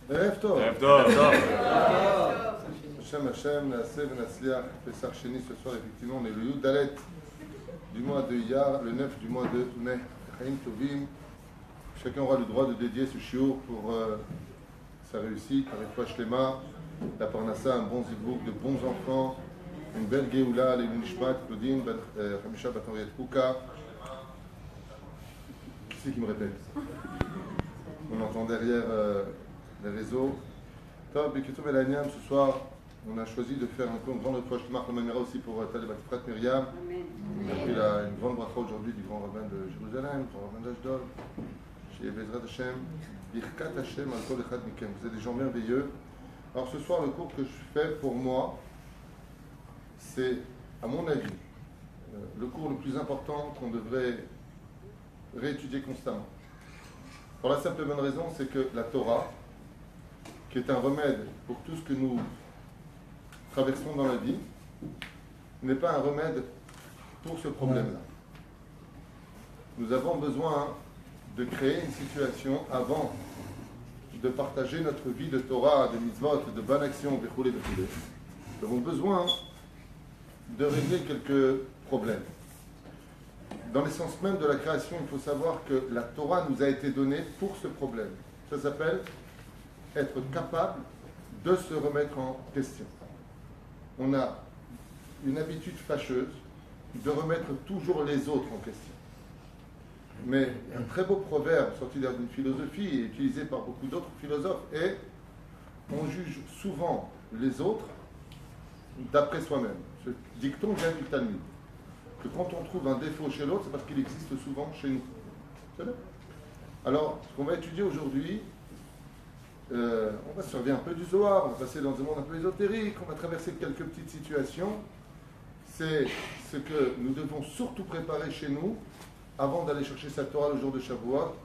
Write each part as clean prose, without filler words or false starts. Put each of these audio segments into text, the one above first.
ערב טוב. ערב טוב. Hashem, Naaseh Venatzliach, Pessah Sheni, ce soir, effectivement, on est le Yudalet du mois de Iyar, le 9 du mois de Tuneh, Chaim Tovim. Chacun aura le droit de dédier ce shiur pour sa réussite, Arifah Shlema, la Parnassa, un bon zibouk, de bons enfants, une belle Géoula, les Nishmat, Claudine, Hamisha Batoriet Kouka. Qui c'est qui me répète? On entend derrière les réseaux. Top, Bekitov El Anyam, ce soir, on a choisi de faire un grand reproche qui marque le Mamera aussi pour Talé Batifrat Myriam. On a pris une grande bracha aujourd'hui du grand rabbin de Jérusalem, du grand rabbin d'Ashdod, chez Bezrat Hashem, Birkat Hashem al Kol Echad Mikem. Vous êtes des gens merveilleux. Alors ce soir, le cours que je fais pour moi, c'est, à mon avis, le cours le plus important qu'on devrait réétudier constamment. Pour la simple et bonne raison, c'est que la Torah, qui est un remède pour tout ce que nous traversons dans la vie, n'est pas un remède pour ce problème-là. Nous avons besoin de créer une situation avant de partager notre vie de Torah, de mitzvot, de bonnes actions, nous avons besoin de régler quelques problèmes. Dans l'essence même de la création, il faut savoir que la Torah nous a été donnée pour ce problème. Ça s'appelle être capable de se remettre en question. On a une habitude fâcheuse de remettre toujours les autres en question. Mais un très beau proverbe sorti d'une philosophie et utilisé par beaucoup d'autres philosophes est: on juge souvent les autres d'après soi-même. Ce dicton vient du Talmud. Que quand on trouve un défaut chez l'autre, c'est parce qu'il existe souvent chez nous. C'est vrai. Alors, ce qu'on va étudier aujourd'hui, on va se servir un peu du Zohar, on va passer dans un monde un peu ésotérique, on va traverser quelques petites situations. C'est ce que nous devons surtout préparer chez nous avant d'aller chercher sa Torah le jour de Shavuot.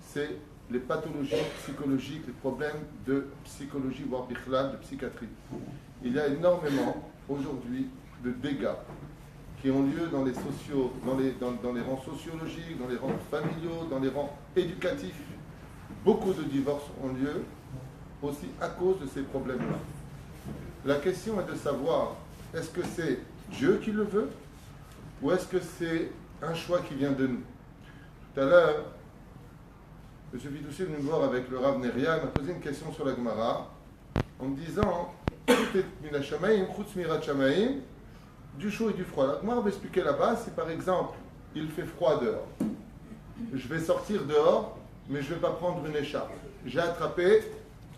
C'est les pathologies psychologiques, les problèmes de psychologie, voire bichlal, de psychiatrie. Il y a énormément aujourd'hui de dégâts qui ont lieu dans les rangs sociologiques, dans les rangs familiaux, dans les rangs éducatifs. Beaucoup de divorces ont lieu aussi à cause de ces problèmes-là. La question est de savoir, est-ce que c'est Dieu qui le veut ou est-ce que c'est un choix qui vient de nous? Tout à l'heure, M. Fitoussi est venu me voir avec le Rav Neria, il m'a posé une question sur la Gemara en me disant tout est mina shamaim, chutz mirat shamaim, du chaud et du froid. La Gemara va expliquer là-bas, si par exemple il fait froid dehors, je vais sortir dehors, mais je ne vais pas prendre une écharpe.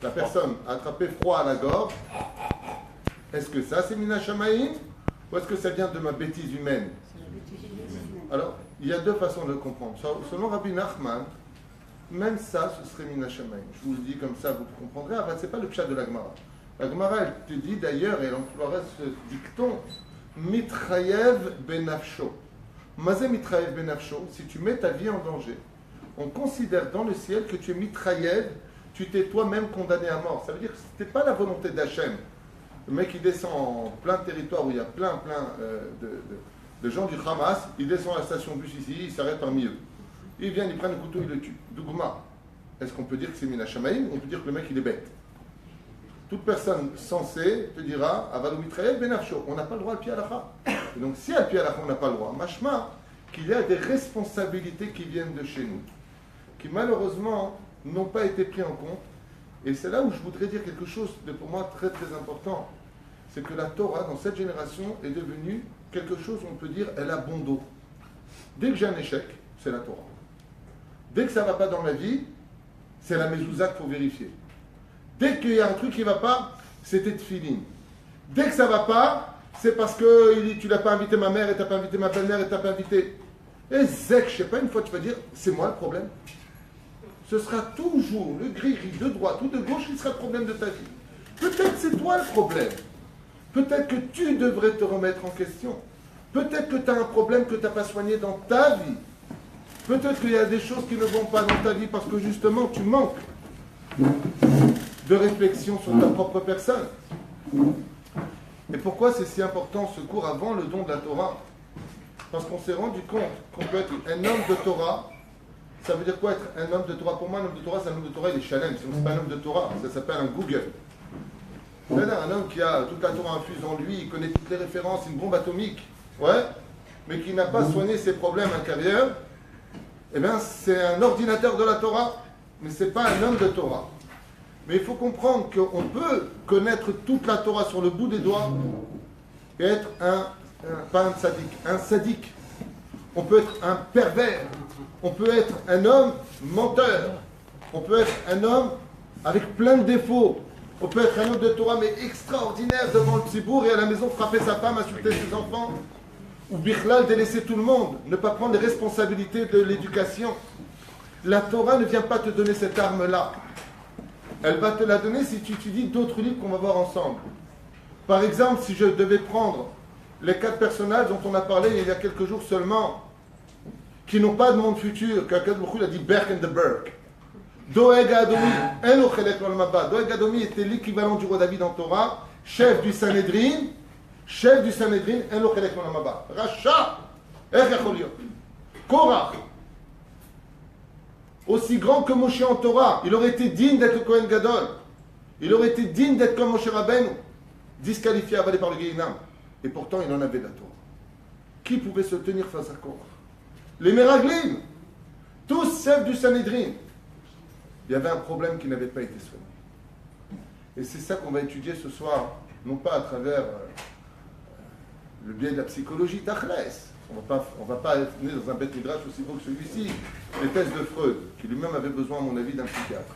La personne a attrapé froid à la gorge. Est-ce que ça c'est mina shamaim ou est-ce que ça vient de ma bêtise humaine? Alors, il y a deux façons de le comprendre. Selon Rabbi Nachman, même ça, ce serait mina shamaim. Je vous le dis comme ça, vous comprendrez. Enfin, ce n'est pas le pshat de la Gemara. La Gemara, elle te dit d'ailleurs, et elle emploierait ce dicton, mitrayev benafsho. Mazé mitrayev benafsho, si tu mets ta vie en danger, on considère dans le ciel que tu es mitrayev, tu t'es toi-même condamné à mort. Ça veut dire que ce n'était pas la volonté d'Hachem. Le mec, il descend en plein territoire où il y a plein de gens du Hamas, il descend à la station bus ici, il s'arrête parmi eux. Ils viennent, ils prennent le couteau, ils le tuent. Dougma. Est-ce qu'on peut dire que c'est mina shamaim ou on peut dire que le mec, il est bête? Toute personne sensée te dira Avalou mitrayev benafsho. On n'a pas le droit à pied halakha. Donc si à pied halakha, on n'a pas le droit, machma, qu'il y a des responsabilités qui viennent de chez nous, qui malheureusement n'ont pas été pris en compte. Et c'est là où je voudrais dire quelque chose de pour moi très très important. C'est que la Torah, dans cette génération, est devenue quelque chose, on peut dire, elle a bon dos. Dès que j'ai un échec, c'est la Torah. Dès que ça ne va pas dans ma vie, c'est la mezouza qu'il faut vérifier. Dès qu'il y a un truc qui ne va pas, c'était tefilin. Dès que ça ne va pas, c'est parce que tu n'as pas invité ma mère, et tu n'as pas invité ma belle-mère, et tu n'as pas invité... Et zek, je ne sais pas, une fois tu vas dire, c'est moi le problème. Ce sera toujours le gris-gris de droite ou de gauche qui sera le problème de ta vie. Peut-être c'est toi le problème. Peut-être que tu devrais te remettre en question. Peut-être que tu as un problème que tu n'as pas soigné dans ta vie. Peut-être qu'il y a des choses qui ne vont pas dans ta vie parce que justement tu manques de réflexion sur ta propre personne. Et pourquoi c'est si important ce cours avant le don de la Torah? Parce qu'on s'est rendu compte qu'on peut être un homme de Torah Ça veut dire quoi être un homme de Torah? Pour moi, un homme de Torah, c'est un homme de Torah, il est Shalem. Sinon, c'est pas un homme de Torah, ça s'appelle un Google. C'est-à-dire un homme qui a toute la Torah infuse en lui, il connaît toutes les références, une bombe atomique, ouais, mais qui n'a pas soigné ses problèmes intérieurs, eh bien, c'est un ordinateur de la Torah, mais ce n'est pas un homme de Torah. Mais il faut comprendre qu'on peut connaître toute la Torah sur le bout des doigts et être pas un sadique, un sadique. On peut être un pervers, on peut être un homme menteur, on peut être un homme avec plein de défauts, on peut être un homme de Torah mais extraordinaire devant le tzibour et à la maison frapper sa femme, insulter ses enfants, ou bichlal délaisser tout le monde, ne pas prendre les responsabilités de l'éducation. La Torah ne vient pas te donner cette arme-là. Elle va te la donner si tu étudies d'autres livres qu'on va voir ensemble. Par exemple, si je devais prendre les 4 personnages dont on a parlé il y a quelques jours seulement, qui n'ont pas de monde futur, qu'Akadosh Baruch Hu a dit Berk and the Berk. Doeg Adomi, Eno Chelek L'Olam Haba. Doeg Adomi était l'équivalent du roi David en Torah, chef du Sanhédrin, Eno Chelek L'Olam Haba. Racha, Ech Yachol להיות. Korach, aussi grand que Moshe en Torah, il aurait été digne d'être le Kohen Gadol. Il aurait été digne d'être comme Moshe Rabbeinu, disqualifié, avalé par le Gehinam. Et pourtant, il en avait la Torah. Qui pouvait se tenir face à Korach? Les Meraglim, tous chefs du Sanhédrin. Il y avait un problème qui n'avait pas été soigné. Et c'est ça qu'on va étudier ce soir, non pas à travers le biais de la psychologie Tachles. On va pas être né dans un bête midrash aussi beau que celui-ci, les thèses de Freud, qui lui-même avait besoin, à mon avis, d'un psychiatre.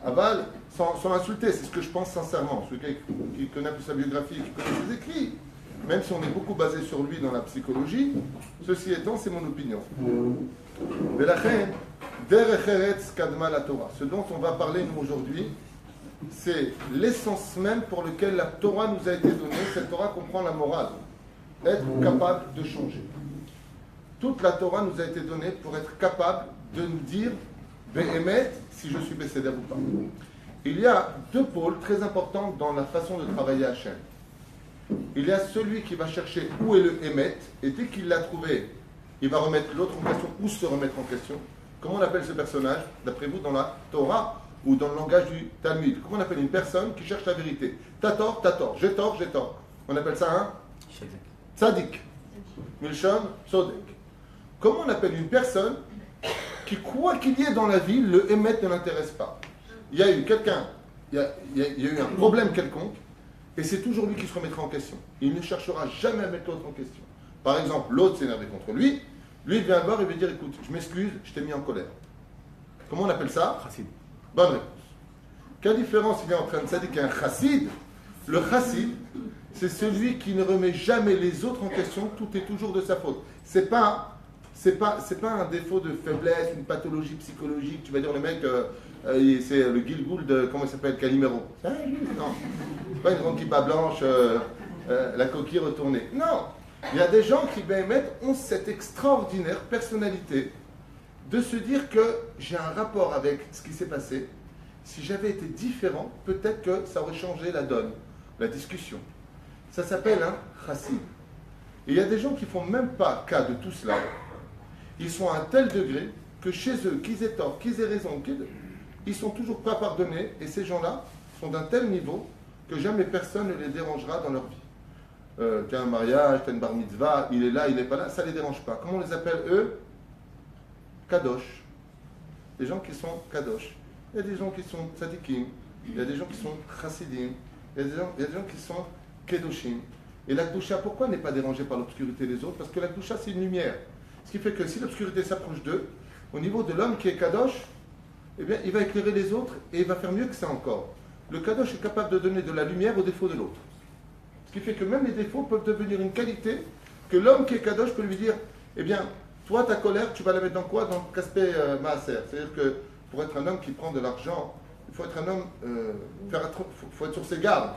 Aval, sans insulter, c'est ce que je pense sincèrement. Celui qui connaît plus sa biographie, qui connaît ses écrits, même si on est beaucoup basé sur lui dans la psychologie, ceci étant, c'est mon opinion. Ce dont on va parler nous aujourd'hui, c'est l'essence même pour laquelle la Torah nous a été donnée. Cette Torah comprend la morale, être capable de changer. Toute la Torah nous a été donnée pour être capable de nous dire Be'emet si je suis Besséder ou pas. Il y a 2 pôles très importants dans la façon de travailler à Hachem. Il y a celui qui va chercher où est le Emet, et dès qu'il l'a trouvé, il va remettre l'autre en question ou se remettre en question. Comment on appelle ce personnage, d'après vous, dans la Torah ou dans le langage du Talmud? Comment on appelle une personne qui cherche la vérité? T'as tort, j'ai tort, j'ai tort. On appelle ça un tzadik. Milshon, sodek. Comment on appelle une personne qui, quoi qu'il y ait dans la vie, le Emet ne l'intéresse pas? Il y a eu quelqu'un, il y a eu un problème quelconque, et c'est toujours lui qui se remettra en question. Il ne cherchera jamais à mettre l'autre en question. Par exemple, l'autre s'est énervé contre lui, lui vient le voir et lui dire écoute, je m'excuse, je t'ai mis en colère. Comment on appelle ça? Chassid. Bonne réponse. Quelle différence il y a entre un tzaddik et un chassid? Le chassid, c'est celui qui ne remet jamais les autres en question, tout est toujours de sa faute. C'est pas un défaut de faiblesse, une pathologie psychologique. Tu vas dire le mec, c'est le Gilgoul de, comment il s'appelle, Calimero. Non, c'est pas une grande kippa blanche, la coquille retournée. Non, il y a des gens qui, ont cette extraordinaire personnalité de se dire que j'ai un rapport avec ce qui s'est passé. Si j'avais été différent, peut-être que ça aurait changé la donne, la discussion. Ça s'appelle un chassid. Et il y a des gens qui ne font même pas cas de tout cela. Ils sont à un tel degré que chez eux, qu'ils aient tort, qu'ils aient raison, ils ne sont toujours pas pardonnés. Et ces gens-là sont d'un tel niveau que jamais personne ne les dérangera dans leur vie. Tu as un mariage, tu as une bar mitzvah, il est là, il n'est pas là, ça ne les dérange pas. Comment on les appelle eux? Kadosh. Des gens qui sont kadosh. Il y a des gens qui sont tzadikim, il y a des gens qui sont chassidim, il y a des gens qui sont kedoshim. Et la Kedusha, pourquoi n'est pas dérangée par l'obscurité des autres? Parce que la Kedusha, c'est une lumière. Ce qui fait que si l'obscurité s'approche d'eux, au niveau de l'homme qui est kadosh, eh bien, il va éclairer les autres et il va faire mieux que ça encore. Le kadosh est capable de donner de la lumière aux défauts de l'autre. Ce qui fait que même les défauts peuvent devenir une qualité que l'homme qui est kadosh peut lui dire, eh bien, toi, ta colère, tu vas la mettre dans quoi? Dans le aspect maaser. C'est-à-dire que pour être un homme qui prend de l'argent, il faut être un homme, faut être sur ses gardes.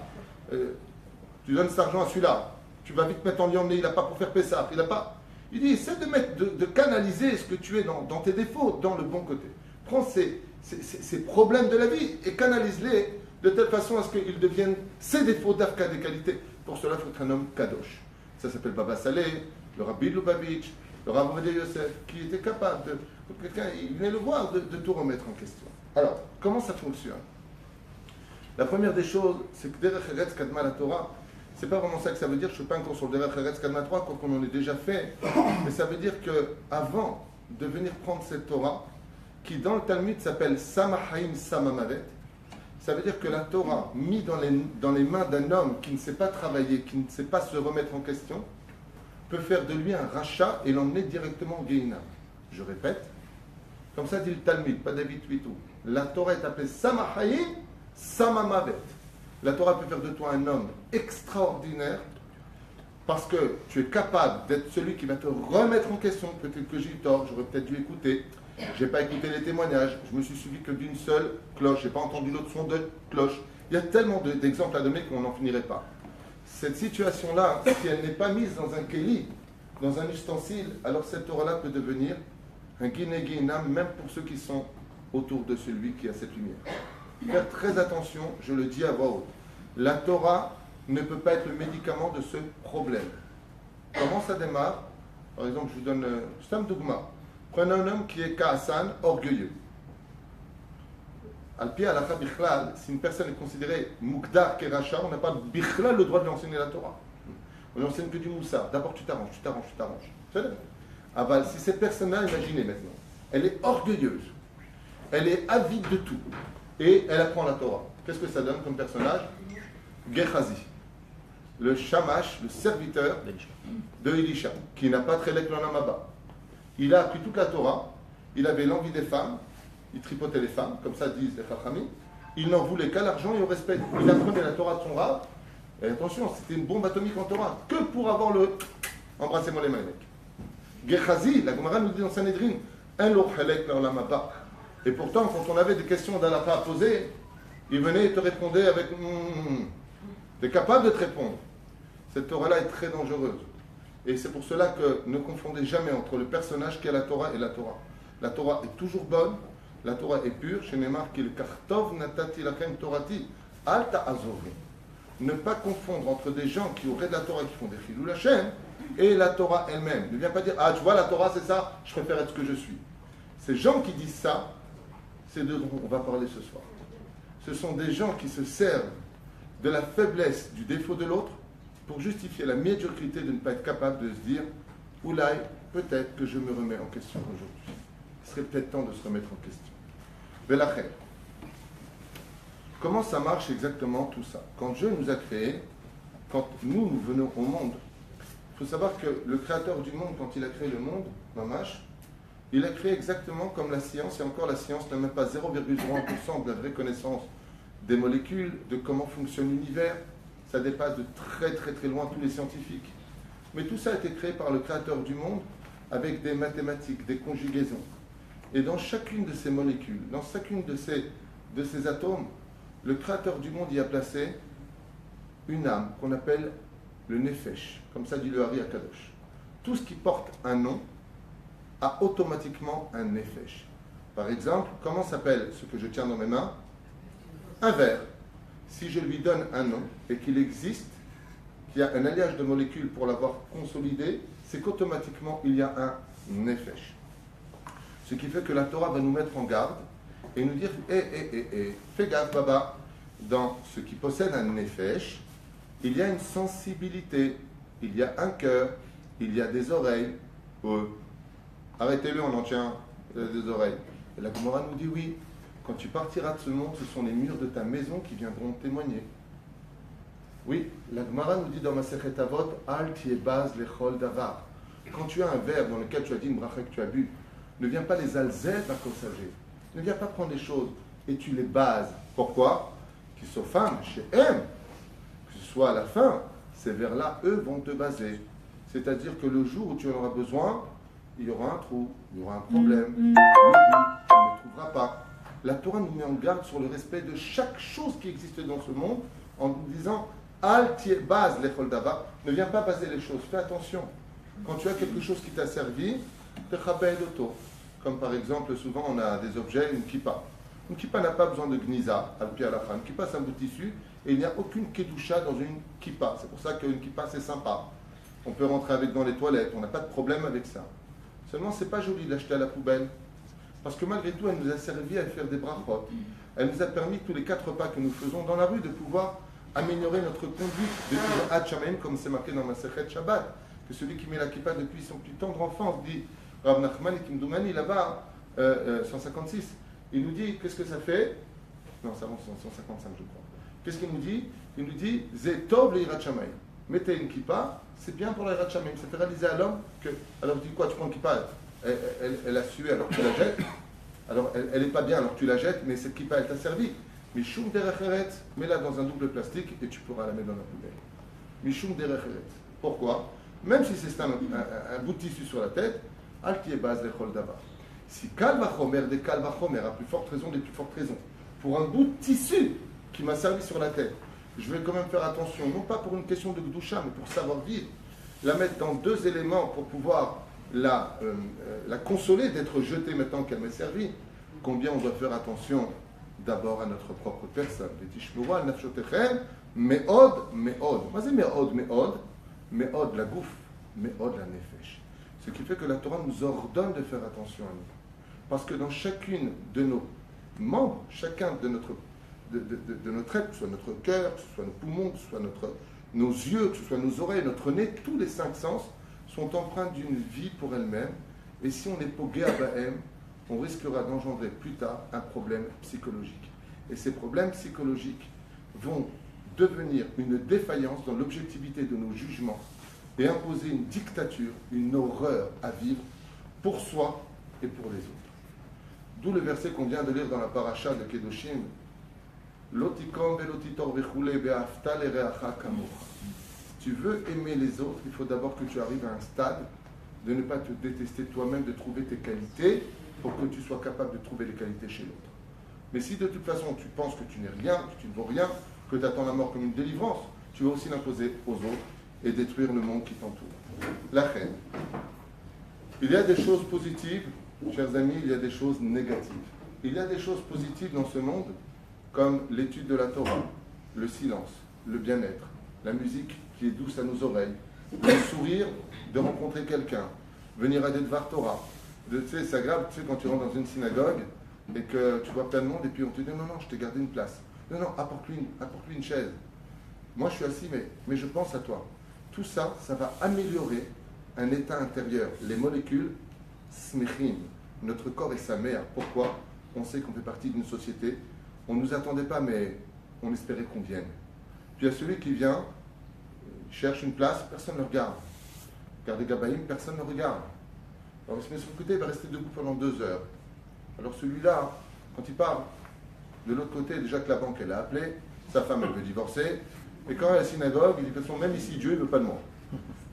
Tu donnes cet argent à celui-là, tu vas vite mettre en lion, mais il n'a pas pour faire Pessah, il n'a pas. Il dit, essaie de canaliser ce que tu es dans tes défauts, dans le bon côté. Prends ces problèmes de la vie et canalise-les de telle façon à ce qu'ils deviennent ces défauts d'Arka des qualités. Pour cela, il faut être un homme kadosh. Ça s'appelle Baba Saleh, le Rabbi Lubavitch, le Rav Ovadia Yosef, qui était capable Quelqu'un, il venait le voir de tout remettre en question. Alors, comment ça fonctionne? La première des choses, c'est que Derech Eretz Kadma la Torah, c'est pas vraiment ça que ça veut dire. Je ne fais pas un cours sur le Derech Eretz Kadma 3, quoi qu'on en ait déjà fait. Mais ça veut dire qu'avant de venir prendre cette Torah, qui dans le Talmud s'appelle Samahaim Samamavet, ça veut dire que la Torah, mise dans les mains d'un homme qui ne sait pas travailler, qui ne sait pas se remettre en question, peut faire de lui un rachat et l'emmener directement au Gehinam. Je répète, comme ça dit le Talmud, pas David Huitou. La Torah est appelée Samahaim Samamavet. La Torah peut faire de toi un homme extraordinaire parce que tu es capable d'être celui qui va te remettre en question. Peut-être que j'ai eu tort, j'aurais peut-être dû écouter. Je n'ai pas écouté les témoignages, je me suis suivi que d'une seule cloche, je n'ai pas entendu l'autre son de cloche. Il y a tellement d'exemples à donner qu'on n'en finirait pas. Cette situation-là, si elle n'est pas mise dans un kéli, dans un ustensile, alors cette Torah-là peut devenir un guiné-guinam, même pour ceux qui sont autour de celui qui a cette lumière. Faire très attention, je le dis à voix haute. La Torah ne peut pas être le médicament de ce problème. Comment ça démarre? Par exemple, je vous donne Stam Dougma. Prenez un homme qui est Kaasan, orgueilleux. Al-Pi al-Akha Bichlal, si une personne est considérée Mukdar Keracha, on n'a pas Bichlal le droit de lui enseigner la Torah. On lui enseigne que du Moussa. D'abord, tu t'arranges. C'est vrai. Aval, si cette personne-là, imaginez maintenant, elle est orgueilleuse, elle est avide de tout, et elle apprend la Torah. Qu'est-ce que ça donne comme personnage? Gehazi, le Shamash, le serviteur de Elisha, qui n'a pas très l'Amaba. Il a appris toute la Torah, il avait l'envie des femmes, il tripotait les femmes, comme ça disent les Chachamim. Il n'en voulait qu'à l'argent et au respect. Il apprenait la Torah de son Rav, et attention, c'était une bombe atomique en Torah, que pour avoir le embrassez-moi les mains, les mecs. Gehazi, la Gemara nous dit dans Sanhedrin, un loch halek l'Amaba. Et pourtant, quand on avait des questions d'Alakha à poser, il venait et te répondait avec tu es capable de te répondre. Cette Torah-là est très dangereuse. Et c'est pour cela que ne confondez jamais entre le personnage qui est la Torah et la Torah. La Torah est toujours bonne, la Torah est pure. Chez Neymar, qu'il kartov natati lachem torati alta azori. Ne pas confondre entre des gens qui auraient de la Torah qui font des chilou la chaîne et la Torah elle-même. Ne viens pas dire ah tu vois la Torah c'est ça, je préfère être ce que je suis. Ces gens qui disent ça, c'est de dont on va parler ce soir. Ce sont des gens qui se servent de la faiblesse, du défaut de l'autre, pour justifier la médiocrité de ne pas être capable de se dire « Oulaï, peut-être que je me remets en question aujourd'hui. Il serait peut-être temps de se remettre en question. » Velachem. Comment ça marche exactement tout ça? Quand Dieu nous a créés, quand nous venons au monde, il faut savoir que le créateur du monde, quand il a créé le monde, Mamash, il a créé exactement comme la science, et encore la science n'a même pas 0,01% de la vraie connaissance des molécules, de comment fonctionne l'univers. Ça dépasse de très très très loin tous les scientifiques. Mais tout ça a été créé par le créateur du monde avec des mathématiques, des conjugaisons. Et dans chacune de ces molécules, dans chacune de ces atomes, le créateur du monde y a placé une âme qu'on appelle le Nefesh, comme ça dit le Hari Akadosh. Tout ce qui porte un nom a automatiquement un Nefesh. Par exemple, comment s'appelle ce que je tiens dans mes mains? Un verre. Si je lui donne un nom et qu'il existe, qu'il y a un alliage de molécules pour l'avoir consolidé, c'est qu'automatiquement il y a un Nefesh. Ce qui fait que la Torah va nous mettre en garde et nous dire fais gaffe, Baba, dans ce qui possède un Nefesh, il y a une sensibilité, il y a un cœur, il y a des oreilles. Arrêtez-le, on en tient des oreilles. Et la Gemara nous dit oui. Quand tu partiras de ce monde, ce sont les murs de ta maison qui viendront témoigner. Oui, la Gemara nous dit dans Masechet Avot, Al tiebaz lechol davar. Quand tu as un verre dans lequel tu as dit une bracha que tu as bu, ne viens pas les alzeb à causager. Ne viens pas prendre les choses et tu les bases. Pourquoi? Qu'ils soient femmes, chez eux, que ce soit à la fin, ces verres-là, eux, vont te baser. C'est-à-dire que le jour où tu en auras besoin, il y aura un trou, il y aura un problème, tu ne trouveras pas. La Torah nous met en garde sur le respect de chaque chose qui existe dans ce monde en nous disant Al base l'echol dava, ne viens pas baser les choses, fais attention. Quand tu as quelque chose qui t'a servi, te chabel auto. Comme par exemple, souvent on a des objets, une kippa. Une kippa n'a pas besoin de gniza, al-pi al-acham. Une kippa c'est un bout de tissu et il n'y a aucune kedusha dans une kippa. C'est pour ça qu'une kippa c'est sympa. On peut rentrer avec dans les toilettes, on n'a pas de problème avec ça. Seulement c'est pas joli de l'acheter à la poubelle. Parce que malgré tout, elle nous a servi à faire des brachot. Elle nous a permis, tous les 4 pas que nous faisons dans la rue, de pouvoir améliorer notre conduite de Yirat Shamayim, comme c'est marqué dans Masechet Shabbat, que celui qui met la kippa depuis son plus tendre enfance, dit Rav Nachman et Kimdoumani, là-bas, 156, il nous dit, qu'est-ce que ça fait? Non, ça avance 155, je crois. Qu'est-ce qu'il nous dit? Il nous dit, Zetov le Yirat Shamayim. Mettez une kippa, c'est bien pour la Yirat Shamayim. Ça fait réaliser à l'homme que, alors tu dis quoi, tu prends une kippa, elle a sué alors que tu la jettes. Alors elle n'est pas bien alors que tu la jettes, mais cette kippa elle t'a servi. Mishum derech eretz, mets-la dans un double plastique et tu pourras la mettre dans la poubelle. Mishum derech eretz. Pourquoi? Même si c'est un bout de tissu sur la tête, al tiebaz lechol davar. Si kal vachomer de kal vachomer, à plus forte raison des plus fortes raisons, pour un bout de tissu qui m'a servi sur la tête, je vais quand même faire attention, non pas pour une question de gdoucha, mais pour savoir vivre, la mettre dans 2 éléments pour pouvoir la consoler d'être jetée maintenant qu'elle m'est servie. Combien on doit faire attention d'abord à notre propre personne. Vetishmuru al nafshotechem, me'od, me'od. Qu'est-ce que c'est me'od, me'od? Me'od la bouffe, me'od la nefesh. Ce qui fait que la Torah nous ordonne de faire attention à nous. Parce que dans chacune de nos membres, chacun de notre être, que ce soit notre cœur, que ce soit nos poumons, que ce soit nos yeux, que ce soit nos oreilles, notre nez, tous les 5 sens sont empreints d'une vie pour elle-même. Et si on est pogué à Bahem, on risquera d'engendrer plus tard un problème psychologique. Et ces problèmes psychologiques vont devenir une défaillance dans l'objectivité de nos jugements et imposer une dictature, une horreur à vivre pour soi et pour les autres. D'où le verset qu'on vient de lire dans la paracha de Kedoshim. Lotikom velotitor vechule be'afta lereacha kamocha. Si tu veux aimer les autres, il faut d'abord que tu arrives à un stade de ne pas te détester toi-même, de trouver tes qualités pour que tu sois capable de trouver les qualités chez l'autre. Mais si de toute façon tu penses que tu n'es rien, que tu ne vaux rien, que tu attends la mort comme une délivrance, tu vas aussi l'imposer aux autres et détruire le monde qui t'entoure. La haine. Il y a des choses positives, chers amis, il y a des choses négatives. Il y a des choses positives dans ce monde, comme l'étude de la Torah, le silence, le bien-être, la musique qui est douce à nos oreilles, le sourire de rencontrer quelqu'un, venir à des Dvar Torah. Tu sais, c'est agréable, tu sais, quand tu rentres dans une synagogue et que tu vois plein de monde et puis on te dit non, je t'ai gardé une place. Non, apporte-lui une chaise. Moi, je suis assis, mais je pense à toi. Tout ça, ça va améliorer un état intérieur. Les molécules, smechim, notre corps est sa mère. Pourquoi? On sait qu'on fait partie d'une société. On ne nous attendait pas, mais on espérait qu'on vienne. Puis il y a celui qui vient, cherche une place, personne ne le regarde. Regarde les gabaïm, personne ne le regarde. Alors il se met sur le côté, il va rester debout pendant 2 heures. Alors celui-là, quand il part de l'autre côté, déjà que la banque elle a appelé, sa femme elle veut divorcer, et quand elle est à la synagogue, il dit de toute façon, même ici Dieu ne veut pas de moi.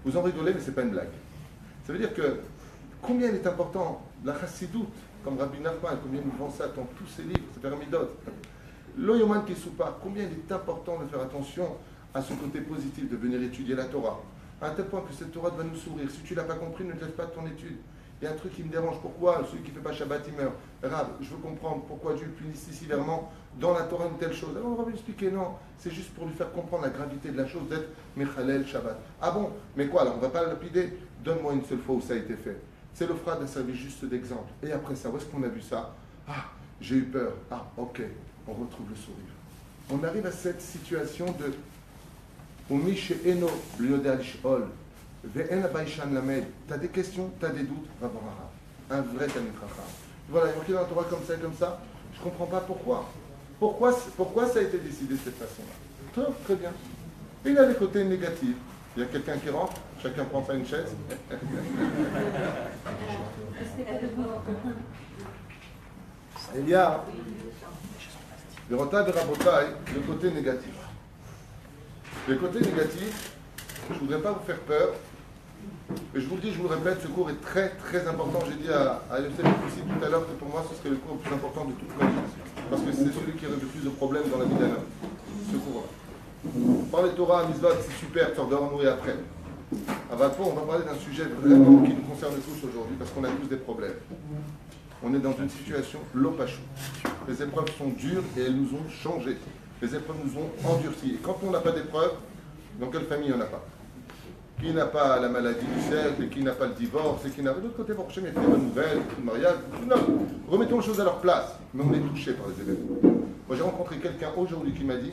Vous en rigolez, mais ce n'est pas une blague. Ça veut dire que combien il est important, la chassidoute, comme Rabbi Nachman, combien il nous vend ça dans tous ses livres, c'est Pyramidot. L'Oyoman Kesoupa, combien il est important de faire attention à ce côté positif, de venir étudier la Torah. À un tel point que cette Torah doit nous sourire. Si tu ne l'as pas compris, ne te laisse pas de ton étude. Il y a un truc qui me dérange. Pourquoi celui qui ne fait pas Shabbat, il meurt? Rab, je veux comprendre pourquoi Dieu punit si sévèrement dans la Torah une telle chose. Alors on va lui expliquer, non, c'est juste pour lui faire comprendre la gravité de la chose d'être Mechalel Shabbat. Ah bon? Mais quoi alors? On ne va pas le lapider? Donne-moi une seule fois où ça a été fait. C'est le frère a servi juste d'exemple. Et après ça, où est-ce qu'on a vu ça? Ah, j'ai eu peur. Ah, ok, on retrouve le sourire. On arrive à cette situation de Umi she'eno l'yodeh lish'ol ve'en habayshan lamed. Tu as des questions, tu as des doutes, va voir un Rav. Un vrai Talmid Chacham. Voilà, il y a marqué dans la Torah comme ça. Je ne comprends pas pourquoi. Pourquoi ça a été décidé de cette façon-là? Très bien. Et il y a les côtés négatifs. Il y a quelqu'un qui rentre, chacun prend ça une chaise. Il y a le Rota de Rabotai, le côté négatif. Le côté négatif, je ne voudrais pas vous faire peur, mais je vous le dis, je vous le répète, ce cours est très très important. J'ai dit à Yosef ici tout à l'heure que pour moi ce serait le cours le plus important de toute ma vie, parce que c'est celui qui a le plus de problèmes dans la vie d'un homme, ce cours-là. Parler de Torah, Mitzvot, c'est super, tu en dois en nourrir après. À Valpo, on va parler d'un sujet vraiment qui nous concerne tous aujourd'hui, parce qu'on a tous des problèmes. On est dans une situation l'opachou. Les épreuves sont dures et elles nous ont changé. Les épreuves nous ont endurcis. Et quand on n'a pas d'épreuves, dans quelle famille on n'a pas? Qui n'a pas la maladie du siècle, et qui n'a pas le divorce, et qui n'a pas de l'autre côté, pour il y a des bonnes nouvelles, beaucoup de mariage, non. Remettons les choses à leur place, mais on est touché par les événements. Moi j'ai rencontré quelqu'un aujourd'hui qui m'a dit,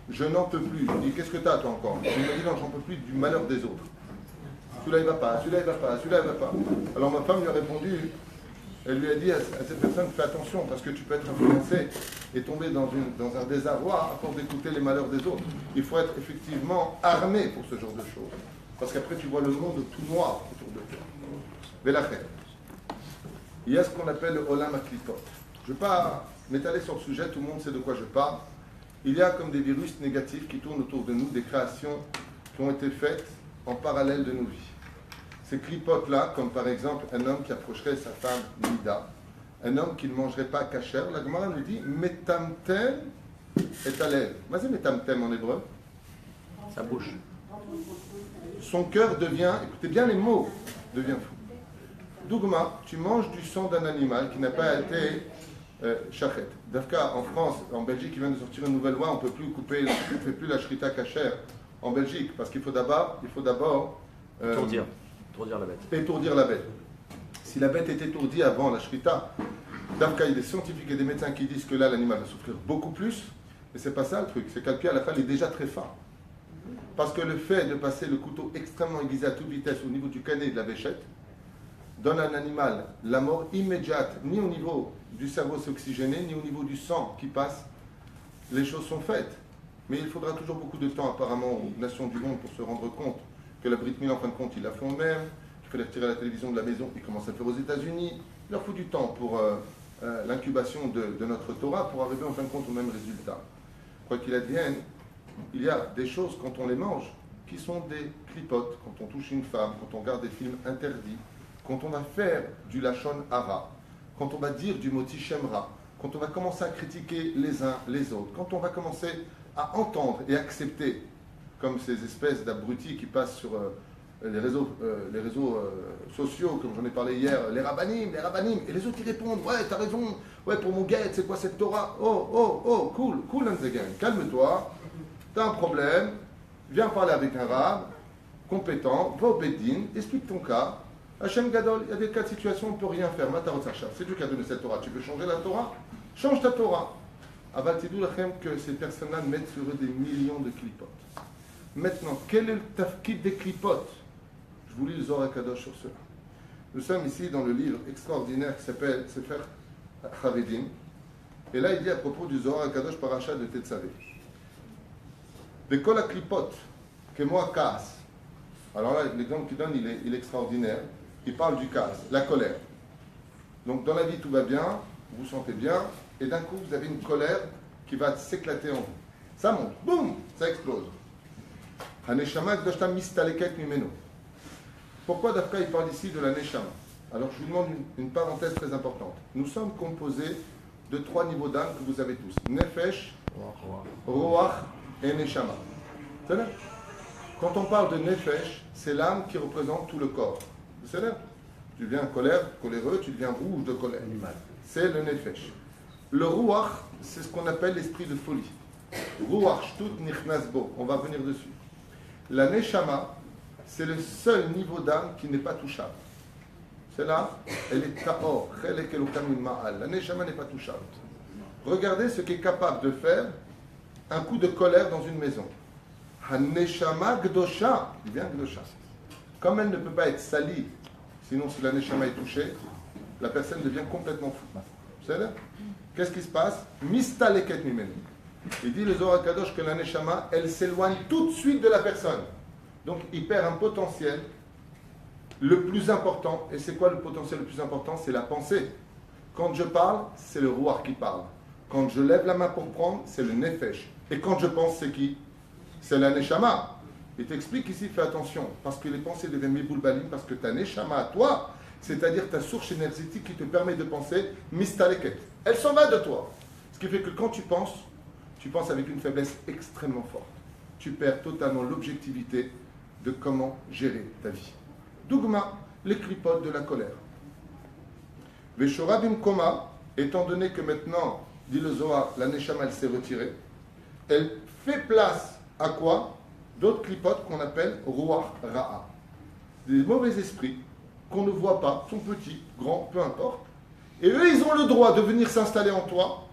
je n'en peux plus. Je lui ai dit, qu'est-ce que tu as toi encore? Il m'a dit, non, j'en peux plus du malheur des autres. Celui-là il va pas, celui-là il va pas, celui-là il va pas. Alors ma femme lui a répondu, elle lui a dit à cette personne, fais attention, parce que tu peux être influencé et tomber dans un désarroi à force d'écouter les malheurs des autres. Il faut être effectivement armé pour ce genre de choses. Parce qu'après, tu vois le monde tout noir autour de toi. Velachet. Il y a ce qu'on appelle le Olam HaKlipot. Je ne vais pas m'étaler sur le sujet, tout le monde sait de quoi je parle. Il y a comme des virus négatifs qui tournent autour de nous, des créations qui ont été faites en parallèle de nos vies. Ces clipotes-là, comme par exemple un homme qui approcherait sa femme Nida, un homme qui ne mangerait pas kasher, la Gemara nous dit Metamtem et Alev. Mais c'est Metamtem en hébreu? Sa bouche. Son cœur devient, écoutez bien les mots, devient fou. Dougma, tu manges du sang d'un animal qui n'a pas été shachet. Dafka, en France, en Belgique, il vient de sortir une nouvelle loi, on ne peut plus couper, on ne fait plus la shrita kasher en Belgique, parce qu'il faut d'abord Étourdir la bête. Étourdir la bête. Si la bête est étourdie avant la shrita, Dafka, il y a des scientifiques et des médecins qui disent que là, l'animal va souffrir beaucoup plus, mais c'est pas ça le truc, c'est qu'à la fin, il est déjà très fin. Parce que le fait de passer le couteau extrêmement aiguisé à toute vitesse au niveau du canet et de la véchette donne à un animal la mort immédiate, ni au niveau du cerveau s'oxygéner, ni au niveau du sang qui passe. Les choses sont faites. Mais il faudra toujours beaucoup de temps apparemment aux nations du monde pour se rendre compte que la Brit Mila, en fin de compte, ils la font eux-mêmes, qu'il faut les retirer à la télévision de la maison, ils commencent à le faire aux États-Unis. Il leur faut du temps pour l'incubation de notre Torah pour arriver en fin de compte au même résultat. Quoi qu'il advienne, il y a des choses quand on les mange qui sont des clipotes, quand on touche une femme, quand on regarde des films interdits, quand on va faire du lachon hara, quand on va dire du moti shemra, quand on va commencer à critiquer les uns les autres, quand on va commencer à entendre et accepter, comme ces espèces d'abrutis qui passent sur les réseaux sociaux, comme j'en ai parlé hier, les rabbanim, et les autres ils répondent, ouais, t'as raison, ouais, pour mon guet, c'est quoi cette Torah? Oh, cool, calme-toi. Tu as un problème, viens parler avec un rab compétent, va au Beddin, explique ton cas. Hachem Gadol, il y a des cas de situation où on ne peut rien faire. C'est Dieu qui a donné cette Torah. Tu veux changer la Torah? Change ta Torah. Avatidou lachem que ces personnes-là mettent sur eux des millions de clipotes. Maintenant, quel est le tafkid des clipotes? Je vous lis le Zohar Kadosh sur cela. Nous sommes ici dans le livre extraordinaire qui s'appelle Sefer Chavedim. Et là, il dit à propos du Zohar Kadosh Parashat de Tetzavé. De kol klipot, que moi casse. Alors là, l'exemple qu'il donne, il est extraordinaire. Il parle du casse, la colère. Donc dans la vie, tout va bien, vous vous sentez bien, et d'un coup, vous avez une colère qui va s'éclater en vous. Ça monte, boum, ça explose. Haneshama kdoshta mistaleket mimeno. Pourquoi Dafka il parle ici de la neshama? Alors je vous demande une parenthèse très importante. Nous sommes composés de 3 niveaux d'âme que vous avez tous. Nefesh, Roach et Neshama. C'est là. Quand on parle de Nefesh, c'est l'âme qui représente tout le corps. C'est là. Tu deviens coléreux, tu deviens rouge de colère. C'est le Nefesh. Le Ruach, c'est ce qu'on appelle l'esprit de folie. Ruach shtut nichnasbo. On va venir dessus. La Neshama, c'est le seul niveau d'âme qui n'est pas touchable. C'est là, elle est ta'or. La Neshama n'est pas touchable. Regardez ce qu'est capable de faire un coup de colère dans une maison. Haneshama Gdosha, il vient Gdosha. Comme elle ne peut pas être salie, sinon si la Neshama est touchée, la personne devient complètement fou. Vous savez? Qu'est-ce qui se passe? Mistaleket mimenu. Il dit le Zohar Kadosh que la Neshama, elle s'éloigne tout de suite de la personne. Donc il perd un potentiel le plus important. Et c'est quoi le potentiel le plus important? C'est la pensée. Quand je parle, c'est le Ruach qui parle. Quand je lève la main pour prendre, c'est le Nefesh. Et quand je pense, c'est qui? C'est la Neshama. Il t'explique ici, fais attention, parce que les pensées deviennent Miboulbalim, parce que ta Neshama à toi, c'est-à-dire ta source énergétique qui te permet de penser, Mistaleket. Elle s'en va de toi. Ce qui fait que quand tu penses avec une faiblesse extrêmement forte. Tu perds totalement l'objectivité de comment gérer ta vie. Dougma, les clipotes de la colère. Veshorabim Koma, étant donné que maintenant, dit le Zohar, la Neshama, elle s'est retirée, elle fait place à quoi? d'autres clipotes qu'on appelle Ruach Ra'a. Des mauvais esprits qu'on ne voit pas, sont petits, grands, peu importe. Et eux, ils ont le droit de venir s'installer en toi,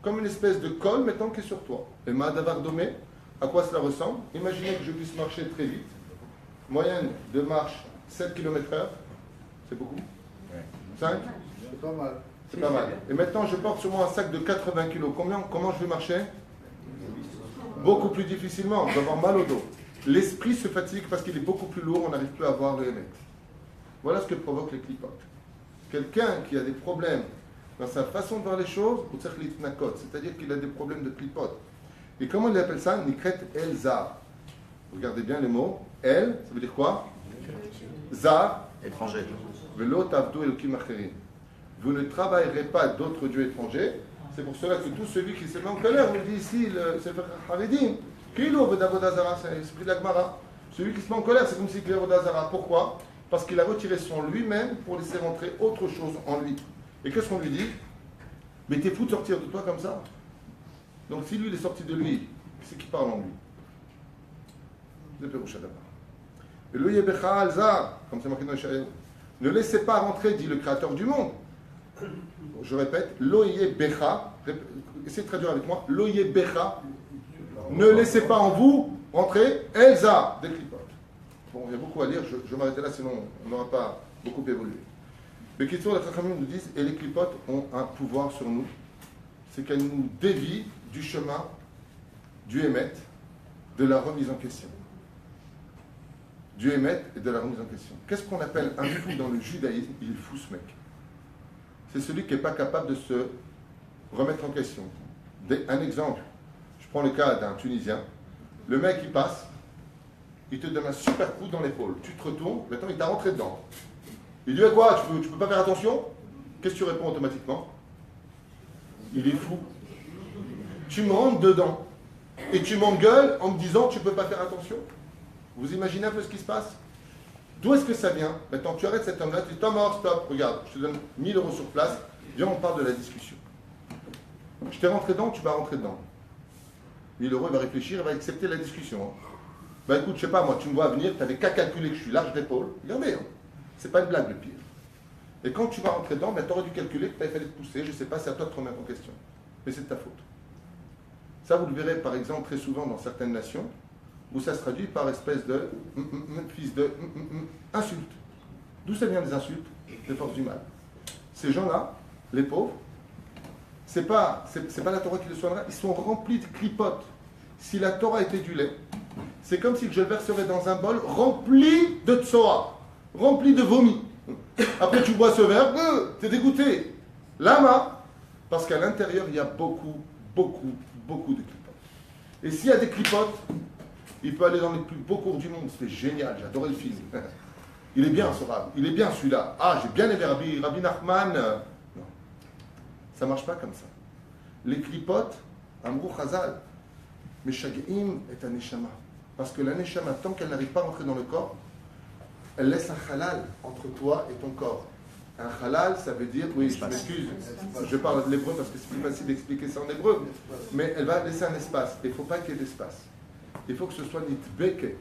comme une espèce de colle maintenant qui est sur toi. Et Ma'adavar Domé, à quoi cela ressemble? Imaginez que je puisse marcher très vite. Moyenne de marche 7 km/h. C'est beaucoup? 5? C'est pas mal. C'est pas mal. Et maintenant, je porte sur moi un sac de 80 kg. Comment je vais marcher? Beaucoup plus difficilement. Je vais avoir mal au dos. L'esprit se fatigue parce qu'il est beaucoup plus lourd. On n'arrive plus à voir le émet. Voilà ce que provoquent les clipotes. Quelqu'un qui a des problèmes dans sa façon de voir les choses, c'est-à-dire qu'il a des problèmes de clipote. Et comment il appelle ça? Nikret El Zar. Regardez bien les mots. El, ça veut dire quoi? Zar. Étranger. Velo tavdu elokim acherim. Vous ne travaillerez pas d'autres dieux étrangers. C'est pour cela que tout celui qui se met en colère, on le dit ici, c'est le Haredim. Kilo vedavodazara, c'est l'esprit de la Gemara. Celui qui se met en colère, c'est comme si il était Vodazara. Pourquoi? Parce qu'il a retiré son lui-même pour laisser rentrer autre chose en lui. Et qu'est-ce qu'on lui dit? Mais t'es fou de sortir de toi comme ça. Donc si lui il est sorti de lui, c'est qui parle en lui? Le Pérouchadaba. Et le Yebecha Alza, comme c'est marqué dans Ishaïa, ne laissez pas rentrer, dit le Créateur du monde. Je répète, Loye Becha, essayez de traduire avec moi, Loye Becha, ne laissez pas en vous rentrer Elza, des clipotes. Bon, il y a beaucoup à lire, je vais m'arrêter là, sinon on n'aura pas beaucoup évolué. Les questions de la Chachamim nous disent, et les clipotes ont un pouvoir sur nous, c'est qu'elles nous dévient du chemin du Hémet, de la remise en question. Du Hémet et de la remise en question. Qu'est-ce qu'on appelle un fou dans le judaïsme? Il est fou ce mec. C'est celui qui n'est pas capable de se remettre en question. Un exemple, je prends le cas d'un Tunisien. Le mec il passe, il te donne un super coup dans l'épaule. Tu te retournes, maintenant il t'a rentré dedans. Il dit quoi? Tu peux pas faire attention? Qu'est-ce que tu réponds automatiquement? Il est fou. Tu me rentres dedans et tu m'engueules en me disant tu peux pas faire attention. Vous imaginez un peu ce qui se passe? D'où est-ce que ça vient? Maintenant, tu arrêtes cet homme-là, tu dis, mort, stop, regarde, je te donne 1000 € sur place, viens, on parle de la discussion. Je t'ai rentré dedans, tu vas rentrer dedans. 1000 €, il va réfléchir, il va accepter la discussion. Bah écoute, je sais pas, moi, tu me vois venir, tu n'avais qu'à calculer que je suis large d'épaule. Regardez, hein. C'est pas une blague le pire. Et quand tu vas rentrer dedans, tu aurais dû calculer que tu fallait te pousser, je sais pas, c'est à toi de te remettre en question. Mais c'est de ta faute. Ça, vous le verrez par exemple très souvent dans certaines nations, où ça se traduit par espèce de fils de insulte. D'où ça vient les insultes? Les forces du mal. Ces gens-là, les pauvres, c'est pas la Torah qui les soignera, ils sont remplis de clipotes. Si la Torah était du lait, c'est comme si je le verserais dans un bol rempli de tsoa, rempli de vomi. Après tu bois ce verre, t'es dégoûté. Lama, parce qu'à l'intérieur il y a beaucoup de clipotes. Et s'il y a des clipotes, il peut aller dans les plus beaux cours du monde. C'était génial, j'adorais le film. Il est bien ce rab, il est bien celui-là. Ah, j'ai bien aimé Rabbi Nachman. Non, ça ne marche pas comme ça. Les clipotes, Amrou Chazal, Meshageim est un neshama. Parce que la neshama, tant qu'elle n'arrive pas à rentrer dans le corps, elle laisse un halal entre toi et ton corps. Un halal, ça veut dire, oui, je m'excuse, je parle de l'hébreu parce que c'est plus facile d'expliquer ça en hébreu, mais elle va laisser un espace. Il ne faut pas qu'il y ait d'espace. Il faut que ce soit nitbeket.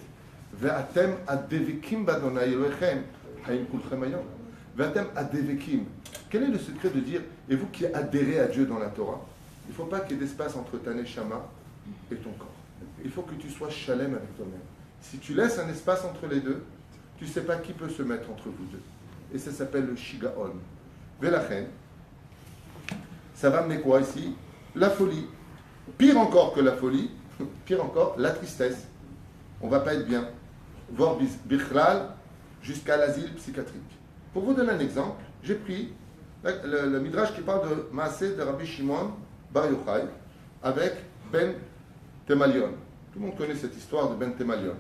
Ve'atem adevekim badonai Elohechem haim kulchem hayom. Ve'atem adevekim. Quel est le secret de dire, et vous qui adhérez à Dieu dans la Torah, il ne faut pas qu'il y ait d'espace entre ta neshama et ton corps. Il faut que tu sois shalem avec toi-même. Si tu laisses un espace entre les deux, tu ne sais pas qui peut se mettre entre vous deux. Et ça s'appelle le shigaon. Velachen, ça va amener quoi ici? La folie. Pire encore que la folie, pire encore, la tristesse. On ne va pas être bien. Voir bichlal jusqu'à l'asile psychiatrique. Pour vous donner un exemple, j'ai pris le midrash qui parle de Maaseh de Rabbi Shimon Bar Yochai avec Ben Temalion. Tout le monde connaît cette histoire de Ben Temalion.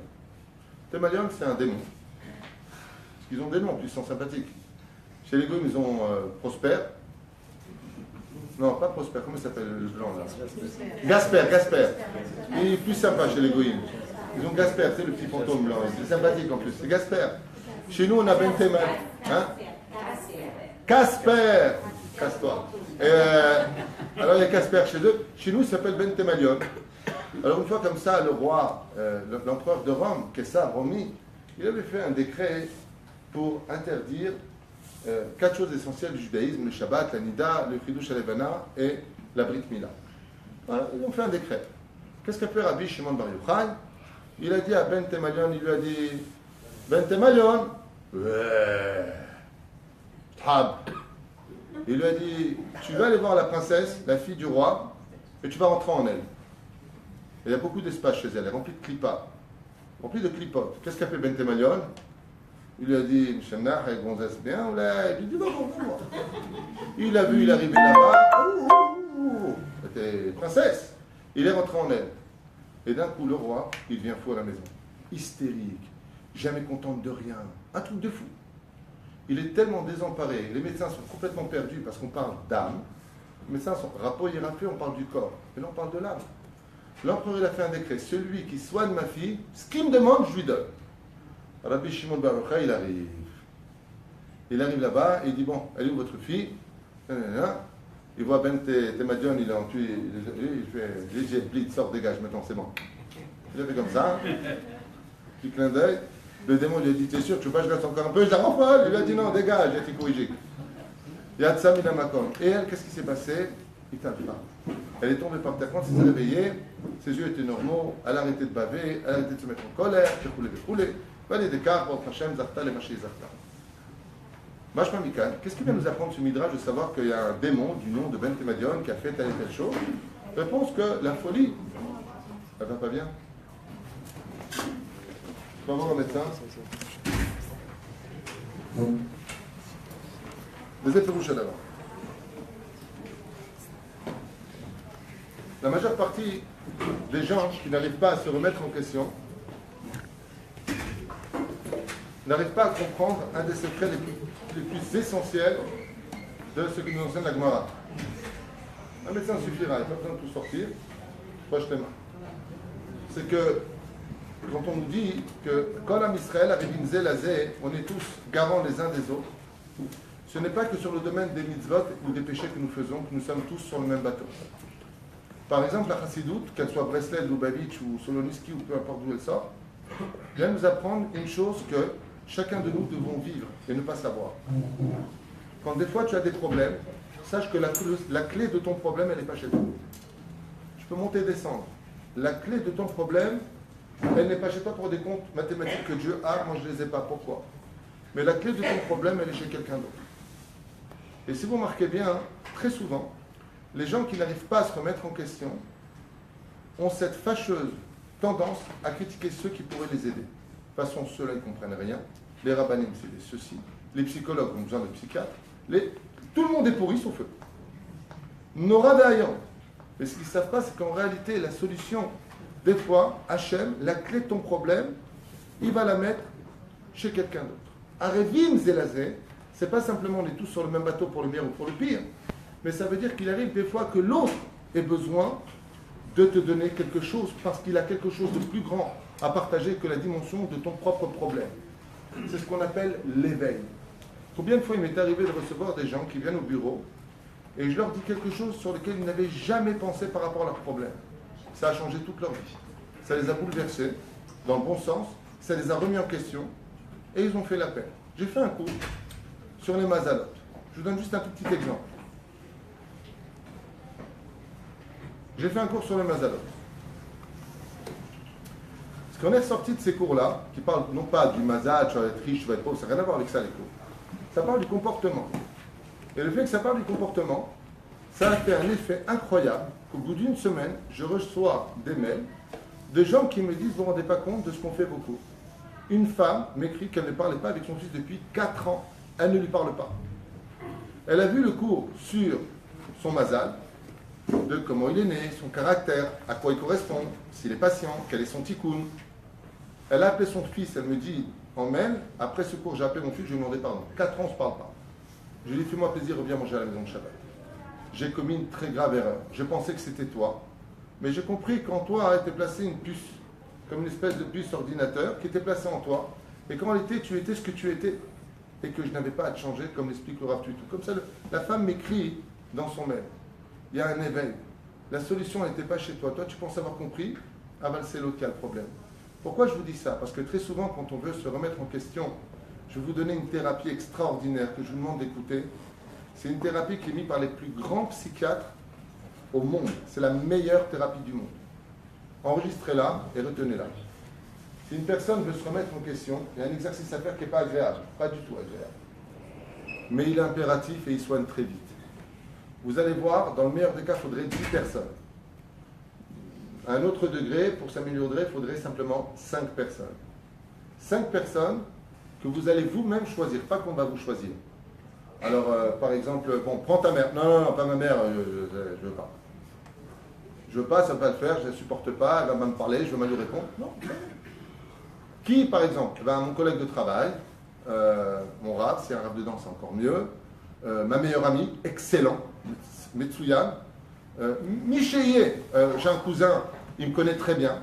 Temalion, c'est un démon. Parce qu'ils ont des noms, en plus, ils sont sympathiques. Chez les Goïms, ils ont Prosper. Non, pas Prosper, comment il s'appelle le blanc là? Gasper. Il est plus sympa chez les Goïms. Ils ont Gasper, c'est le petit fantôme blanc. C'est sympathique en plus, c'est Gasper. Chez nous, on a Ben Temalion. Hein? Casper. Casse-toi. Alors il y a Casper chez eux. Chez nous, il s'appelle Ben Temalion. Alors une fois comme ça, le roi, l'empereur de Rome, Kessar Romi, il avait fait un décret pour interdire 4 choses essentielles du judaïsme, le Shabbat, la Nida, le Chidush Alevana et la Brit Mila. Voilà, ils ont fait un décret. Qu'est-ce qu'a fait Rabbi Shimon Bar Yochai? Il a dit à Ben Temalion, il lui a dit, Ben Temalion, ouais, Tab. Il lui a dit, tu vas aller voir la princesse, la fille du roi, et tu vas rentrer en elle. Il y a beaucoup d'espace chez elle, elle est remplie de clipas, remplie de clipotes. Qu'est-ce qu'a fait Ben Temalion? Il lui a dit, Michenach, elle gonzesse bien, ou là, il lui dit, non. Il l'a vu, il est arrivé là-bas, c'était princesse. Il est rentré en elle. Et d'un coup, le roi, il devient fou à la maison. Hystérique, jamais contente de rien, un truc de fou. Il est tellement désemparé, les médecins sont complètement perdus parce qu'on parle d'âme. Les médecins sont rapport hiérarchique, on parle du corps. Et là, on parle de l'âme. L'empereur, il a fait un décret. Celui qui soigne ma fille, ce qu'il me demande, je lui donne. Rabbi Shimon Bar Yochai, il arrive. Il arrive là-bas et il dit, bon, elle est où votre fille? Il voit Ben Temadion, il est en tué, il fait, j'ai blitz, sort, dégage, maintenant c'est bon. Il a fait comme ça, petit clin d'œil. Le démon lui a dit, t'es sûr, tu veux pas que je reste encore un peu? Je la rends folle. Il lui a dit, non, dégage, j'ai été corrigé. Il y a de ça, Minamakom. Et elle, qu'est-ce qui s'est passé? Il t'a pas. Elle est tombée par terre. Quand elle s'est réveillée, ses yeux étaient normaux, elle a arrêté de baver, elle a arrêté de se mettre en colère, j'ai roulé. Valé des cartes, pour Hachem, Zarta, les machés, Zarta. Mashma Mikan, qu'est-ce qui vient nous apprendre ce midrash de savoir qu'il y a un démon du nom de Ben Temadion qui a fait telle et telle chose? Réponse que la folie, elle va pas bien. Tu vas voir un médecin. Des effarouches d'abord. La majeure partie des gens qui n'arrivent pas à se remettre en question n'arrivent pas à comprendre un des secrets les plus essentiels de ce qui nous enseigne la Gemara. Un médecin suffira, il n'y a pas besoin de tout sortir. Proche tes mains. C'est que quand on nous dit que quand l'âme Israël avait une zélazé, on est tous garants les uns des autres, ce n'est pas que sur le domaine des mitzvot ou des péchés que nous faisons, que nous sommes tous sur le même bateau. Par exemple, la chassidoute, qu'elle soit Breslev, Lubavitch ou Soloniski ou peu importe d'où elle sort, vient nous apprendre une chose que chacun de nous devons vivre et ne pas savoir. Quand des fois tu as des problèmes, sache que la clé de ton problème, elle n'est pas chez toi. Tu peux monter et descendre. La clé de ton problème, elle n'est pas chez toi pour des comptes mathématiques que Dieu a, moi je ne les ai pas. Pourquoi? Mais la clé de ton problème, elle est chez quelqu'un d'autre. Et si vous remarquez bien, très souvent, les gens qui n'arrivent pas à se remettre en question ont cette fâcheuse tendance à critiquer ceux qui pourraient les aider. De toute façon, ceux-là, ils ne comprennent rien. Les rabbinim, c'est des ceux-ci. Les psychologues ont besoin de psychiatres. Tout le monde est pourri sauf eux. Nora d'ailleurs. Mais ce qu'ils ne savent pas, c'est qu'en réalité, la solution, des fois, Hachem, la clé de ton problème, il va la mettre chez quelqu'un d'autre. Arevim Zelazé, c'est pas simplement on est tous sur le même bateau pour le bien ou pour le pire, mais ça veut dire qu'il arrive des fois que l'autre ait besoin de te donner quelque chose parce qu'il a quelque chose de plus grand à partager que la dimension de ton propre problème. C'est ce qu'on appelle l'éveil. Combien de fois il m'est arrivé de recevoir des gens qui viennent au bureau et je leur dis quelque chose sur lequel ils n'avaient jamais pensé par rapport à leur problème. Ça a changé toute leur vie. Ça les a bouleversés, dans le bon sens, ça les a remis en question et ils ont fait la peine. J'ai fait un cours sur les mazalot. Je vous donne juste un tout petit exemple. J'ai fait un cours sur les mazalot. Parce qu'on est sorti de ces cours-là, qui parlent non pas du mazal, tu vas être riche, tu vas être pauvre, ça n'a rien à voir avec ça les cours. Ça parle du comportement. Et le fait que ça parle du comportement, ça a fait un effet incroyable qu'au bout d'une semaine, je reçois des mails de gens qui me disent, vous ne vous rendez pas compte de ce qu'on fait beaucoup. Une femme m'écrit qu'elle ne parlait pas avec son fils depuis 4 ans. Elle ne lui parle pas. Elle a vu le cours sur son mazal, de comment il est né, son caractère, à quoi il correspond, s'il est patient, quel est son tikkun. Elle a appelé son fils, elle me dit en mail, après ce cours, j'ai appelé mon fils, je lui ai demandé pardon. 4 ans, on ne se parle pas. Je lui ai dit, fais-moi plaisir, reviens manger à la maison de Shabbat. J'ai commis une très grave erreur. Je pensais que c'était toi, mais j'ai compris qu'en toi a été placée une puce, comme une espèce de puce ordinateur qui était placée en toi, et qu'en réalité, tu étais ce que tu étais, et que je n'avais pas à te changer, comme l'explique le Rav Tuitou. Comme ça, la femme m'écrit dans son mail. Il y a un éveil. La solution n'était pas chez toi. Toi, tu penses avoir compris. Ah ben, c'est l'autre qui a le problème. Pourquoi je vous dis ça? Parce que très souvent, quand on veut se remettre en question, je vais vous donner une thérapie extraordinaire que je vous demande d'écouter. C'est une thérapie qui est mise par les plus grands psychiatres au monde. C'est la meilleure thérapie du monde. Enregistrez-la et retenez-la. Si une personne veut se remettre en question, il y a un exercice à faire qui n'est pas agréable, pas du tout agréable. Mais il est impératif et il soigne très vite. Vous allez voir, dans le meilleur des cas, il faudrait 10 personnes. À un autre degré, pour s'améliorer, il faudrait simplement 5 personnes. 5 personnes que vous allez vous-même choisir, pas qu'on va vous choisir. Alors, par exemple, bon, prends ta mère. Non, pas ma mère, je veux pas. Je veux pas, ça ne va pas le faire, je ne la supporte pas, elle va mal me parler, je veux mal lui répondre. Non. Qui, par exemple? Mon collègue de travail, mon rap, si un rap dedans, c'est encore mieux. Ma meilleure amie, excellent, Metsuyan. Micheye, j'ai un cousin, il me connaît très bien.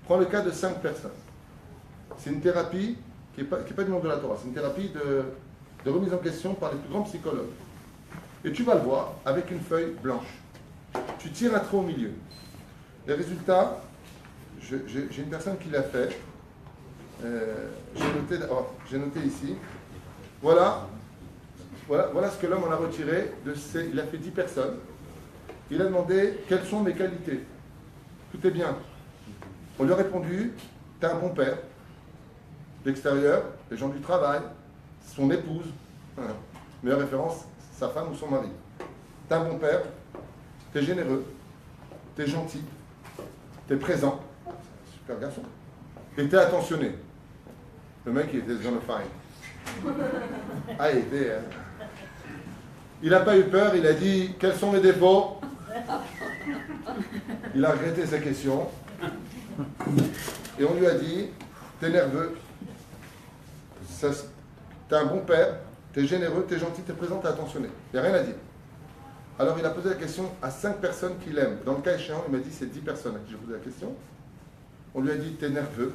Prends le cas de 5 personnes. C'est une thérapie qui n'est pas du monde de la Torah, c'est une thérapie de remise en question par les plus grands psychologues. Et tu vas le voir avec une feuille blanche. Tu tires un trait au milieu. Les résultats, j'ai une personne qui l'a fait. J'ai noté ici. Voilà ce que l'homme en a retiré. Il a fait 10 personnes. Il a demandé quelles sont mes qualités. Tout est bien. On lui a répondu, tu es un bon père. L'extérieur, les gens du travail, son épouse, meilleure référence, sa femme ou son mari. Tu es un bon père, tu es généreux, tu es gentil, tu es présent, super garçon, et tu es attentionné. Le mec, il était gonna find. Ah, il n'a pas eu peur, il a dit quels sont mes défauts. Il a regretté sa question. Et on lui a dit t'es nerveux, t'es un bon père, t'es généreux, t'es gentil, t'es présent, t'es attentionné. Il n'y a rien à dire. Alors il a posé la question à 5 personnes qu'il aime. Dans le cas échéant, il m'a dit c'est 10 personnes à qui j'ai posé la question. On lui a dit t'es nerveux,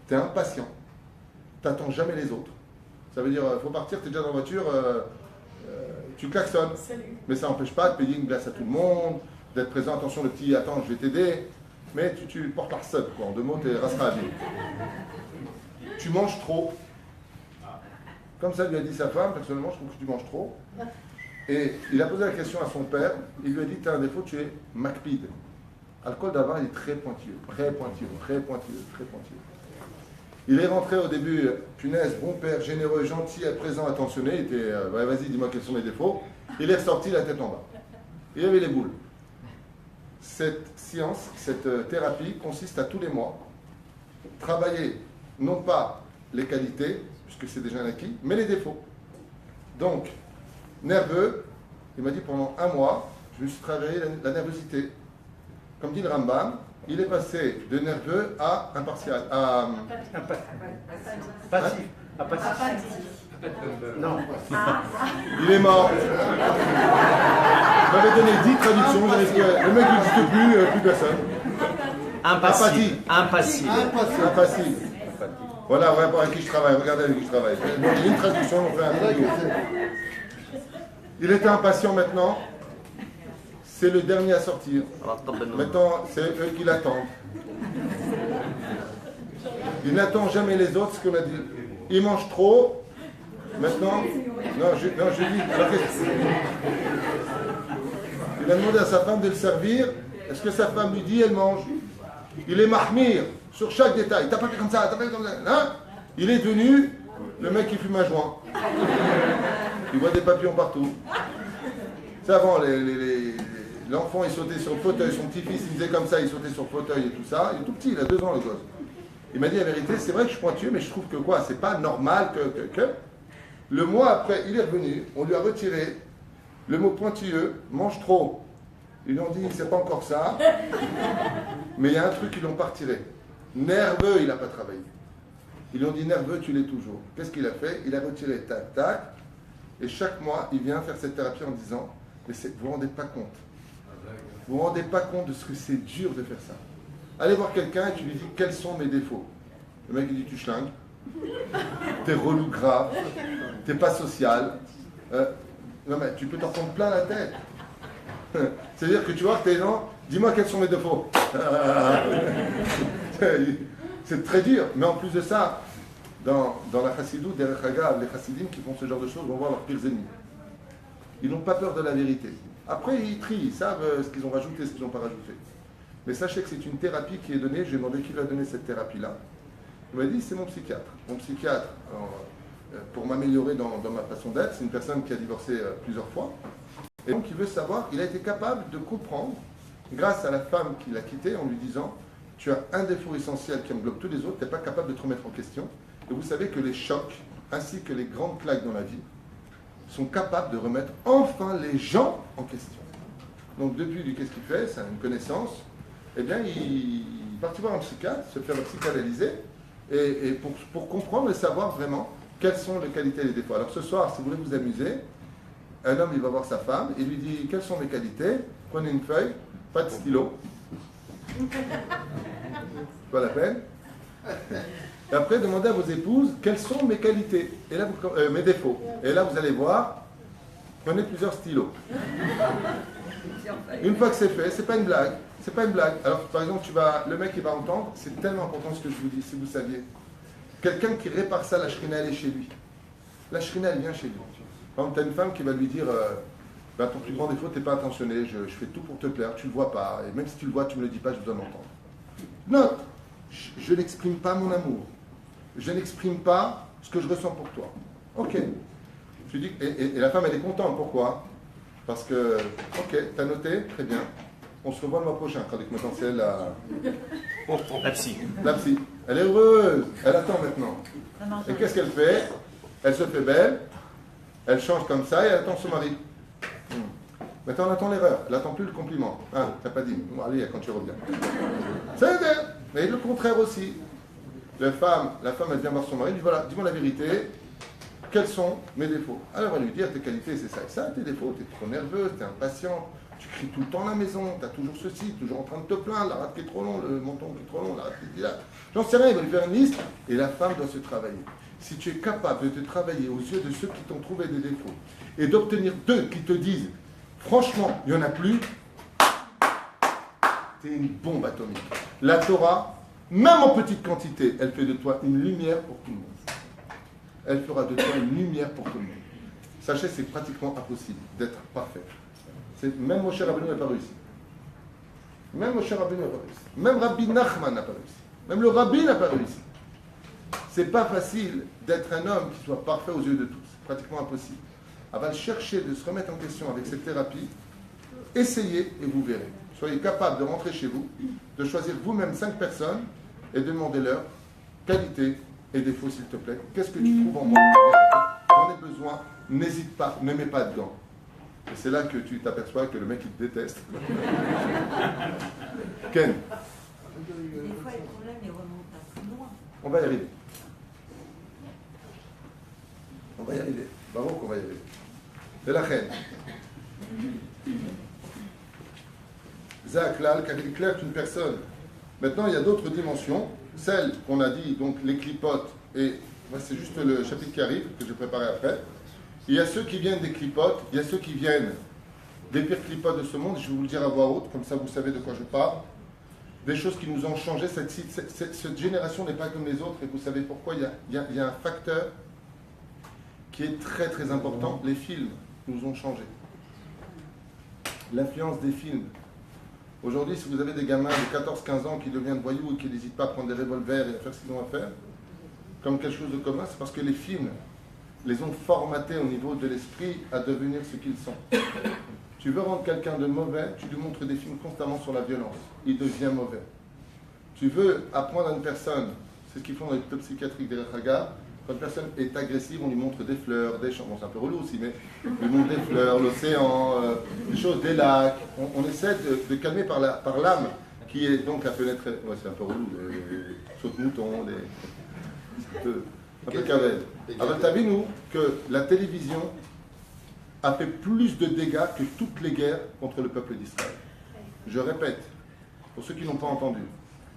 t'es impatient, t'attends jamais les autres. Ça veut dire faut partir, t'es déjà dans la voiture, tu klaxonnes. Mais ça n'empêche pas de payer une glace à tout le monde, d'être présent, attention le petit, attends je vais t'aider. Mais tu portes la recette, quoi. En 2 mots, t'es rasrabi. Tu manges trop. Comme ça lui a dit sa femme, personnellement, je trouve que tu manges trop. Et il a posé la question à son père, il lui a dit, tu as un défaut, tu es makpid. Alcool d'avant, il est très pointilleux. Il est rentré au début, punaise, bon père, généreux, gentil, présent, attentionné, il était, vas-y, dis-moi quels sont mes défauts. Il est ressorti la tête en bas. Il avait les boules. Cette science, cette thérapie consiste à tous les mois travailler non pas les qualités, puisque c'est déjà un acquis, mais les défauts. Donc, nerveux, il m'a dit pendant 1 mois, je me suis travaillé la nervosité. Comme dit le Rambam, il est passé de nerveux à impartial, à passif. Non. Il est mort. J'avais donné 10 traductions, le mec n'existe plus personne. Impassible. Voilà avec qui je travaille, regardez avec qui je travaille. J'ai une traduction, on fait un truc. Il était impatient maintenant. C'est le dernier à sortir. Maintenant, c'est eux qui l'attendent. Il n'attend jamais les autres, ce qu'on a dit. Il mange trop. Maintenant, je dis, alors il a demandé à sa femme de le servir. Est-ce que sa femme lui dit, elle mange? Il est mahmir sur chaque détail. T'as pas fait comme ça, hein? Il est devenu le mec qui fume un joint. Il voit des papillons partout. C'est avant, l'enfant il sautait sur le fauteuil, son petit-fils il faisait comme ça, il sautait sur le fauteuil et tout ça. Il est tout petit, il a 2 ans le gosse. Il m'a dit la vérité, c'est vrai que je suis pointueux, mais je trouve que quoi, c'est pas normal que... Le mois après, il est revenu, on lui a retiré le mot pointilleux, mange trop. Ils lui ont dit, c'est pas encore ça, mais il y a un truc qu'ils l'ont pas retiré. Nerveux, il n'a pas travaillé. Ils lui ont dit, nerveux, tu l'es toujours. Qu'est-ce qu'il a fait? Il a retiré tac, tac, et chaque mois, il vient faire cette thérapie en disant, mais vous ne vous rendez pas compte. Vous ne vous rendez pas compte de ce que c'est dur de faire ça. Allez voir quelqu'un et tu lui dis, quels sont mes défauts? Le mec, il dit, tu schlingues, t'es relou grave, t'es pas social. Non mais tu peux t'en prendre plein la tête. C'est-à-dire que tu vois que tes gens, dis-moi quels sont mes défauts. C'est très dur, mais en plus de ça, dans la chassidoute, les chassidim qui font ce genre de choses vont voir leurs pires ennemis. Ils n'ont pas peur de la vérité. Après, ils trient, ils savent ce qu'ils ont rajouté, ce qu'ils n'ont pas rajouté. Mais sachez que c'est une thérapie qui est donnée. J'ai demandé qui va donner cette thérapie-là. Il m'a dit, c'est mon psychiatre. Mon psychiatre, pour m'améliorer dans ma façon d'être, c'est une personne qui a divorcé plusieurs fois. Et donc, il veut savoir, il a été capable de comprendre, grâce à la femme qui l'a quitté, en lui disant, tu as un défaut essentiel qui englobe tous les autres, tu n'es pas capable de te remettre en question. Et vous savez que les chocs, ainsi que les grandes claques dans la vie, sont capables de remettre enfin les gens en question. Donc depuis, qu'est-ce qu'il fait? C'est une connaissance. Eh bien, il est parti voir un psychiatre, se faire psychanalyser, et pour comprendre et savoir vraiment quelles sont les qualités et les défauts. Alors ce soir, si vous voulez vous amuser, un homme, il va voir sa femme, et lui dit, quelles sont mes qualités? Prenez une feuille, pas de stylo. Pas la peine. Et après, demandez à vos épouses quelles sont mes qualités, et là, mes défauts. Et là, vous allez voir, prenez plusieurs stylos. Une fois que c'est fait, c'est pas une blague. C'est pas une blague. Alors, par exemple, le mec, il va entendre, c'est tellement important ce que je vous dis, si vous saviez. Quelqu'un qui répare ça, la shrina, elle est chez lui. La shrina, elle vient chez lui. Par exemple, tu as une femme qui va lui dire, ton plus grand défaut, tu n'es pas attentionné, je fais tout pour te plaire, tu ne le vois pas, et même si tu le vois, tu ne me le dis pas, je dois m'entendre. Note, je n'exprime pas mon amour. Je n'exprime pas ce que je ressens pour toi. Ok. Je dis, et la femme, elle est contente. Pourquoi? Parce que, ok, t'as noté, très bien. On se revoit le mois prochain, quand avec ma potentiel La psy. La psy. Elle est heureuse. Elle attend maintenant. Et qu'est-ce qu'elle fait? Elle se fait belle. Elle change comme ça et elle attend son mari. Maintenant, on attend l'erreur. Elle n'attend plus le compliment. Ah, t'as pas dit. Bon, allez, quand tu reviens. C'est bien. Mais le contraire aussi. La femme, elle vient voir son mari, elle dit voilà, dis-moi la vérité, quels sont mes défauts? Alors elle va lui dire tes qualités, c'est ça et ça, tes défauts, tu es trop nerveuse, tu es impatient, tu cries tout le temps à la maison, tu as toujours ceci, toujours en train de te plaindre, la rate qui est trop long, le menton qui est trop long, la rate qui est là. J'en sais rien, il va lui faire une liste et la femme doit se travailler. Si tu es capable de te travailler aux yeux de ceux qui t'ont trouvé des défauts et d'obtenir d'eux qui te disent franchement, il n'y en a plus, tu es une bombe atomique. La Torah, même en petite quantité, elle fait de toi une lumière pour tout le monde. Elle fera de toi une lumière pour tout le monde. Sachez, c'est pratiquement impossible d'être parfait. Même Moshe Rabbeinu n'a pas réussi. Même Moshe Rabbeinu n'a pas réussi. Même Rabbi Nachman n'a pas réussi. Même le Rabbi n'a pas réussi. C'est pas facile d'être un homme qui soit parfait aux yeux de tous. C'est pratiquement impossible. Avant de chercher de se remettre en question avec cette thérapie, essayez et vous verrez. Soyez capable de rentrer chez vous, de choisir vous-même 5 personnes et demandez-leur qualité et défauts, s'il te plaît. Qu'est-ce que tu trouves en moi? J'en ai besoin, n'hésite pas, ne mets pas de gants. Et c'est là que tu t'aperçois que le mec, il te déteste. Ken? Des fois, les problèmes, ils remontent à plus loin. On va y arriver. On va y arriver. Baruch, on va y arriver. C'est la reine. Zaklal, car il est clair qu'une personne. Maintenant, il y a d'autres dimensions. Celles qu'on a dit, donc les clipotes, et c'est juste le chapitre qui arrive, que j'ai préparé après. Il y a ceux qui viennent des clipotes, il y a ceux qui viennent des pires clipotes de ce monde. Je vais vous le dire à voix haute, comme ça vous savez de quoi je parle. Des choses qui nous ont changé. Cette génération n'est pas comme les autres, et vous savez pourquoi. Il y a un facteur qui est très très important. Les films nous ont changé. L'influence des films. Aujourd'hui, si vous avez des gamins de 14-15 ans qui deviennent voyous et qui n'hésitent pas à prendre des revolvers et à faire ce qu'ils ont à faire, comme quelque chose de commun, c'est parce que les films les ont formatés au niveau de l'esprit à devenir ce qu'ils sont. Tu veux rendre quelqu'un de mauvais, tu lui montres des films constamment sur la violence. Il devient mauvais. Tu veux apprendre à une personne, c'est ce qu'ils font dans les hôpitaux psychiatriques des Hagar, quand une personne est agressive, on lui montre des fleurs, des champs. Bon, c'est un peu relou aussi, mais on lui montre des fleurs, l'océan, des choses, des lacs. On essaie de calmer par l'âme, qui est donc la fenêtre. Ouais, c'est un peu relou, les saute-moutons, un peu caverne. Alors, t'as vu, nous, que la télévision a fait plus de dégâts que toutes les guerres contre le peuple d'Israël. Je répète, pour ceux qui n'ont pas entendu,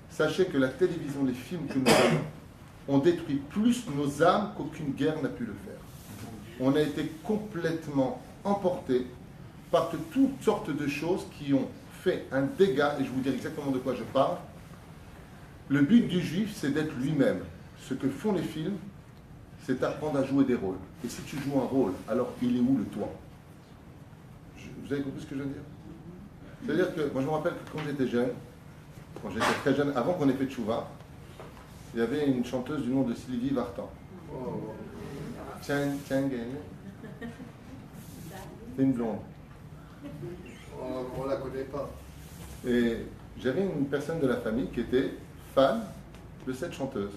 sachez que la télévision, les films que nous avons, ont détruit plus nos âmes qu'aucune guerre n'a pu le faire. On a été complètement emportés partent toutes sortes de choses qui ont fait un dégât, et je vous dirai exactement de quoi je parle. Le but du juif, c'est d'être lui-même. Ce que font les films, c'est apprendre à jouer des rôles. Et si tu joues un rôle, alors il est où le toi? Vous avez compris ce que je veux dire? C'est-à-dire que, moi je me rappelle que quand j'étais jeune, quand j'étais très jeune, avant qu'on ait fait Tchouva, il y avait une chanteuse du nom de Sylvie Vartan. Tiens, c'est une blonde. On ne la connaît pas. Et j'avais une personne de la famille qui était fan de cette chanteuse.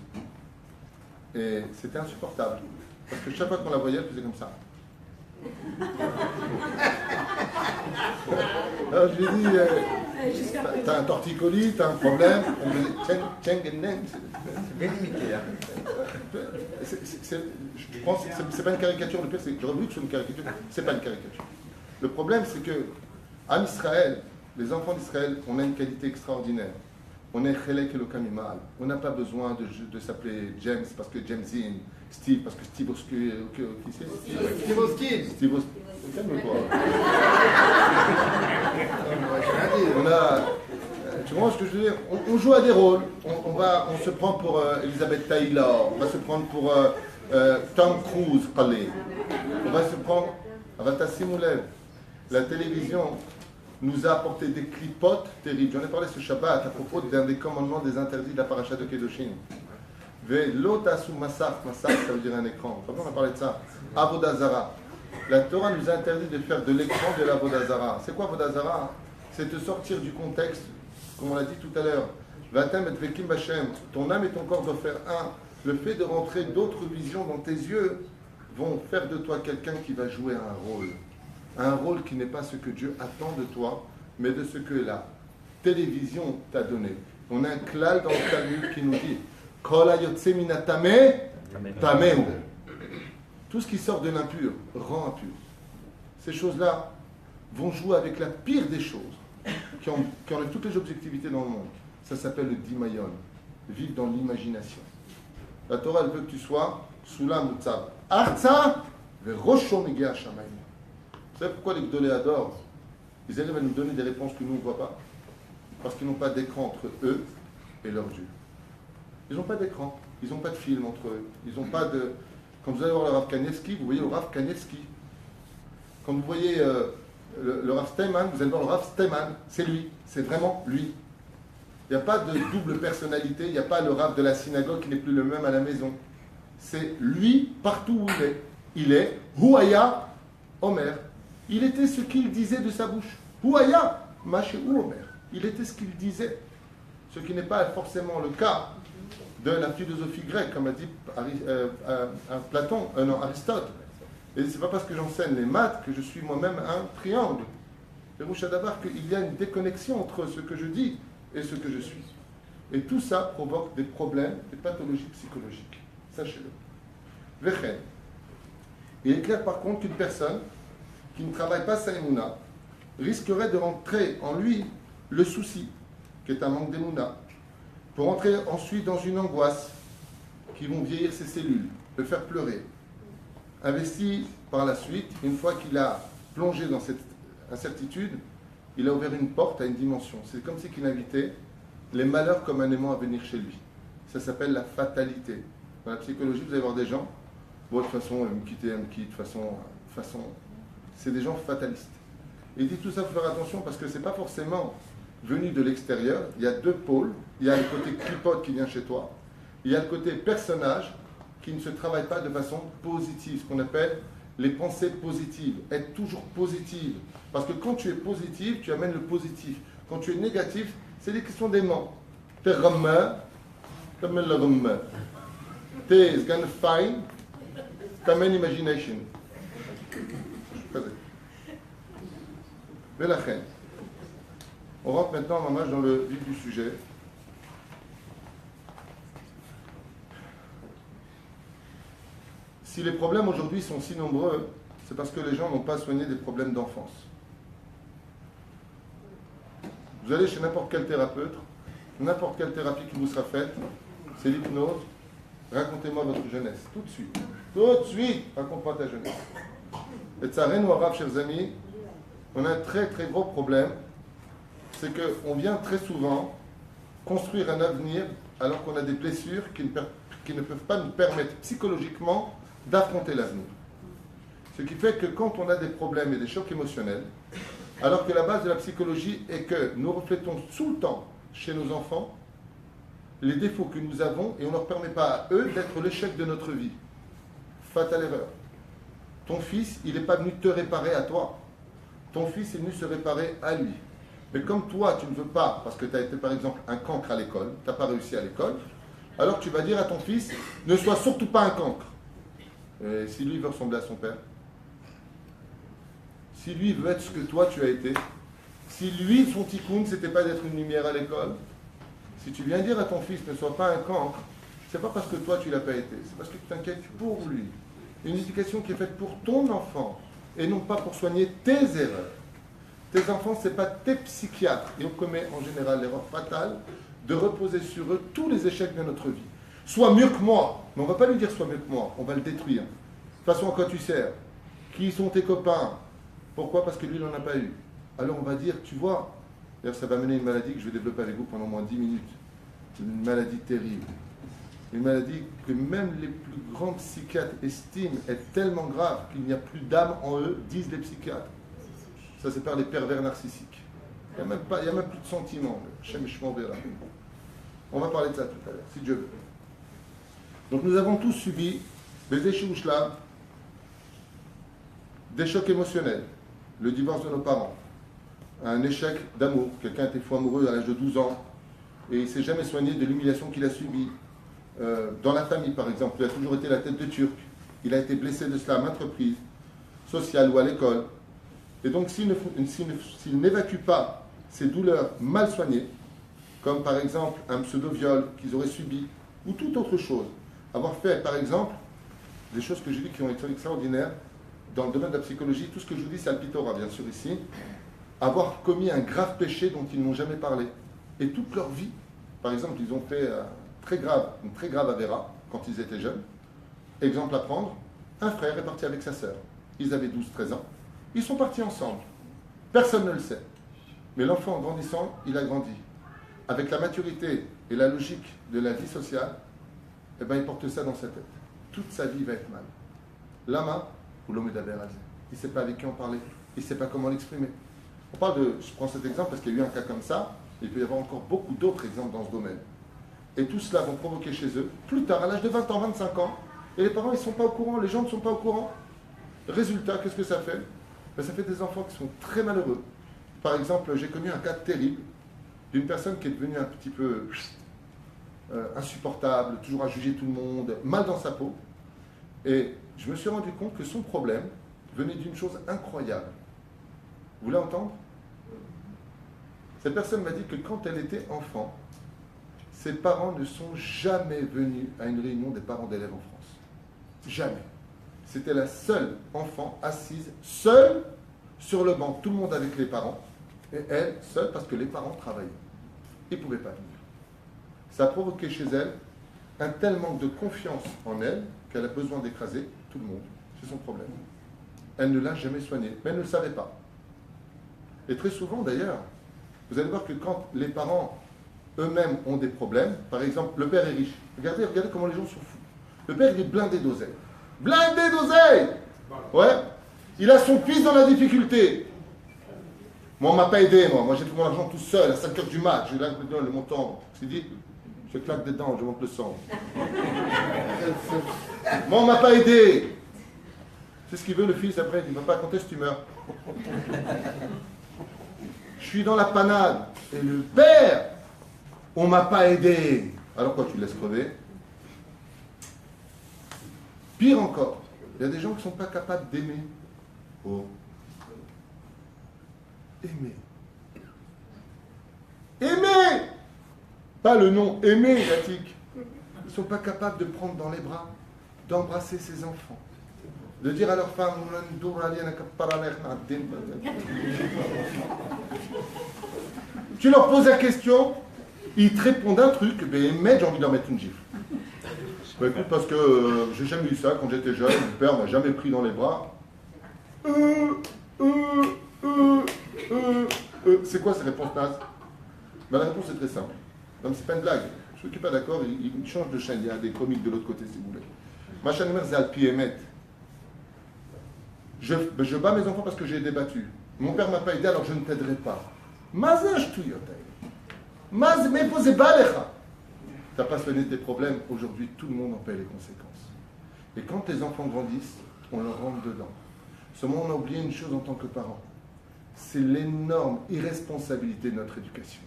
Et c'était insupportable. Parce que chaque fois qu'on la voyait, elle faisait comme ça. Alors je lui ai dit, t'as un torticolis, t'as un problème. Elle me disait, c'est bien limité. Je pense que c'est pas une caricature. Le pire, c'est que j'aurais voulu que ce soit une caricature. C'est pas une caricature. Le problème, c'est que en Israël, les enfants d'Israël, on a une qualité extraordinaire. On est Chelek Elokam Imal. On n'a pas besoin de s'appeler James parce que James In, Steve parce que Steve Oskin. Qui c'est? Steve Oskin. Steve Oskin. Calme-toi. Tu comprends ce que je veux dire? On joue à des rôles. On se prend pour Elizabeth Taylor. On va se prendre pour Tom Cruise. On va se prendre. Avatassimoulev. La télévision nous a apporté des clipotes terribles. J'en ai parlé ce Shabbat à propos d'un des commandements des interdits de la paracha de Kedoshim. Ve'lotasu masach, masach ça veut dire un écran. On a parlé de ça. Avodazara. La Torah nous a interdit de faire de l'écran de l'Avodazara. C'est quoi Avodazara? C'est de sortir du contexte, comme on l'a dit tout à l'heure. Vatem et vekim bachem. Ton âme et ton corps doivent faire un. Le fait de rentrer d'autres visions dans tes yeux vont faire de toi quelqu'un qui va jouer un rôle. Un rôle qui n'est pas ce que Dieu attend de toi, mais de ce que la télévision t'a donné. On a un klal dans le Talmud qui nous dit Kol hayotze min hatameh, tamehu. Tout ce qui sort de l'impur rend impur. Ces choses-là vont jouer avec la pire des choses, qui enlèvent toutes les objectivités dans le monde. Ça s'appelle le dimayon, vivre dans l'imagination. La Torah, elle veut que tu sois sous la mutzav. Arza ve'rosho migeh shamayim. Vous savez pourquoi les Gdolé adorent? Ils arrivent à nous donner des réponses que nous ne voyons pas. Parce qu'ils n'ont pas d'écran entre eux et leur Dieu. Ils n'ont pas d'écran. Ils n'ont pas de film entre eux. Ils n'ont pas de... Quand vous allez voir le Rav Kanievski, vous voyez le Rav Kanievski. Quand vous voyez le Rav Steinman, vous allez voir le Rav Steinman. C'est lui. C'est vraiment lui. Il n'y a pas de double personnalité. Il n'y a pas le Rav de la synagogue qui n'est plus le même à la maison. C'est lui partout où il est. Il est Huaya Omer. Il était ce qu'il disait de sa bouche. Huaya Maché Omer. Il était ce qu'il disait. Ce qui n'est pas forcément le cas de la philosophie grecque, comme a dit Aristote. Et ce n'est pas parce que j'enseigne les maths que je suis moi-même un triangle. Le Roucha d'abord qu'il y a une déconnexion entre ce que je dis et ce que je suis. Et tout ça provoque des problèmes, des pathologies psychologiques. Sachez-le. Vechen. Il est clair par contre qu'une personne qui ne travaille pas sa émouna risquerait de rentrer en lui le souci, qui est un manque d'émouna, pour entrer ensuite dans une angoisse qui vont vieillir ses cellules, le faire pleurer. Investi par la suite, une fois qu'il a plongé dans cette incertitude, il a ouvert une porte à une dimension. C'est comme si il invitait les malheurs comme un aimant à venir chez lui. Ça s'appelle la fatalité. Dans la psychologie, vous allez voir des gens, bon, de toute façon, elle me quitte, de toute façon, c'est des gens fatalistes. Et il dit tout ça, il faut faire attention parce que c'est pas forcément venu de l'extérieur. Il y a deux pôles. Il y a le côté clipote qui vient chez toi. Il y a le côté personnage qui ne se travaille pas de façon positive, ce qu'on appelle les pensées positives. Être toujours positive. Parce que quand tu es positive, tu amènes le positif. Quand tu es négatif, c'est des questions d'aimant. T'es rameur, t'amènes le rameur. T'es gonna find, t'amènes imagination. Mais la reine. On rentre maintenant, maman, dans le vif du sujet. Si les problèmes aujourd'hui sont si nombreux, c'est parce que les gens n'ont pas soigné des problèmes d'enfance. Vous allez chez n'importe quel thérapeute, n'importe quelle thérapie qui vous sera faite, c'est l'hypnose. Racontez-moi votre jeunesse, tout de suite. Tout de suite, raconte-moi ta jeunesse. Et Tsareno Arabe, chers amis, on a un très très gros problème, c'est qu'on vient très souvent construire un avenir alors qu'on a des blessures qui ne peuvent pas nous permettre psychologiquement d'affronter l'avenir. Ce qui fait que quand on a des problèmes et des chocs émotionnels, alors que la base de la psychologie est que nous reflétons tout le temps chez nos enfants les défauts que nous avons et on ne leur permet pas à eux d'être l'échec de notre vie. Fatale erreur. Ton fils, il n'est pas venu te réparer à toi. Ton fils est venu se réparer à lui. Mais comme toi, tu ne veux pas, parce que tu as été par exemple un cancre à l'école, tu n'as pas réussi à l'école, alors tu vas dire à ton fils, ne sois surtout pas un cancre. Et si lui veut ressembler à son père, si lui veut être ce que toi tu as été, si lui, son tikkun, c'était pas d'être une lumière à l'école, si tu viens dire à ton fils, ne sois pas un cancre, c'est pas parce que toi tu l'as pas été, c'est parce que tu t'inquiètes pour lui. Une éducation qui est faite pour ton enfant, et non pas pour soigner tes erreurs. Tes enfants, ce n'est pas tes psychiatres. Et on commet en général l'erreur fatale de reposer sur eux tous les échecs de notre vie. Sois mieux que moi. Mais on ne va pas lui dire sois mieux que moi. On va le détruire. De toute façon, à quoi tu sers? Qui sont tes copains? Pourquoi? Parce que lui, il n'en a pas eu. Alors on va dire, tu vois, d'ailleurs ça va mener une maladie que je vais développer avec vous pendant au moins 10 minutes. Une maladie terrible. Une maladie que même les plus grands psychiatres estiment est tellement grave qu'il n'y a plus d'âme en eux, disent les psychiatres. Ça, c'est par les pervers narcissiques. Il n'y a même plus de sentiments. On va parler de ça tout à l'heure, si Dieu veut. Donc nous avons tous subi des échouages là, des chocs émotionnels, le divorce de nos parents, un échec d'amour, quelqu'un était fou amoureux à l'âge de 12 ans et il ne s'est jamais soigné de l'humiliation qu'il a subie. Dans la famille, par exemple, il a toujours été la tête de Turc, il a été blessé de cela à maintes reprises, sociale ou à l'école. Et donc, s'il n'évacue pas ces douleurs mal soignées, comme par exemple un pseudo-viol qu'ils auraient subi, ou toute autre chose, avoir fait, par exemple, des choses que j'ai vues qui ont été extraordinaires, dans le domaine de la psychologie, tout ce que je vous dis, c'est Alpitora, bien sûr, ici, avoir commis un grave péché dont ils n'ont jamais parlé. Et toute leur vie, par exemple, ils ont fait une très grave avéra, quand ils étaient jeunes. Exemple à prendre, un frère est parti avec sa sœur. Ils avaient 12-13 ans. Ils sont partis ensemble. Personne ne le sait. Mais l'enfant, en grandissant, il a grandi. Avec la maturité et la logique de la vie sociale, eh ben, il porte ça dans sa tête. Toute sa vie va être mal. Lama, ou l'homme d'Aberazé. Il ne sait pas avec qui en parler. Il ne sait pas comment l'exprimer. On parle de, je prends cet exemple parce qu'il y a eu un cas comme ça. Il peut y avoir encore beaucoup d'autres exemples dans ce domaine. Et tout cela vont provoquer chez eux, plus tard, à l'âge de 20 ans, 25 ans, et les parents, ils ne sont pas au courant, les gens ne sont pas au courant. Résultat, qu'est-ce que ça fait? Ben, ça fait des enfants qui sont très malheureux. Par exemple, j'ai connu un cas terrible d'une personne qui est devenue un petit peu insupportable, toujours à juger tout le monde, mal dans sa peau. Et je me suis rendu compte que son problème venait d'une chose incroyable. Vous voulez entendre? Cette personne m'a dit que quand elle était enfant, ses parents ne sont jamais venus à une réunion des parents d'élèves en France. Jamais. C'était la seule enfant assise, seule, sur le banc, tout le monde avec les parents, et elle, seule, parce que les parents travaillaient. Ils ne pouvaient pas venir. Ça a provoqué chez elle un tel manque de confiance en elle qu'elle a besoin d'écraser tout le monde. C'est son problème. Elle ne l'a jamais soigné, mais elle ne le savait pas. Et très souvent, d'ailleurs, vous allez voir que quand les parents eux-mêmes ont des problèmes, par exemple, le père est riche. Regardez comment les gens sont fous. Le père, il est blindé d'oseille. Blindé d'oseille! Ouais. Il a son fils dans la difficulté. Moi, on ne m'a pas aidé, moi. Moi, j'ai fait mon argent tout seul, à 5 h du mat. J'ai là le montant. C'est dit, je claque des dents, je monte le sang. Moi, on ne m'a pas aidé. C'est ce qu'il veut, le fils, après. Il ne va pas compter si tu meurs. Je suis dans la panade. Et le père, on ne m'a pas aidé. Alors quoi, tu le laisses crever? Pire encore, il y a des gens qui ne sont pas capables d'aimer. Oh. Aimer. Aimer! Pas le nom aimer, Yatik. Ils ne sont pas capables de prendre dans les bras, d'embrasser ses enfants, de dire à leur femme, tu leur poses la question, ils te répondent un truc, mais j'ai envie de leur mettre une gifle. Bah, écoute, parce que j'ai jamais eu ça quand j'étais jeune, mon père m'a jamais pris dans les bras. C'est quoi ces réponses nazes? Ben, la réponse est très simple. Non, c'est pas une blague. Ceux qui ne sont pas d'accord, ils changent de chaîne. Il y a des comiques de l'autre côté, si vous voulez. Ma chaîne c'est Alpi-Emet. Je bats mes enfants parce que j'ai débattu. Mon père ne m'a pas aidé, alors je ne t'aiderai pas. Mazage tu Maz, mais posez balecha. Tu n'as pas soigné tes problèmes. Aujourd'hui, tout le monde en paie les conséquences. Et quand tes enfants grandissent, on leur rentre dedans. Seulement, on a oublié une chose en tant que parent. C'est l'énorme irresponsabilité de notre éducation.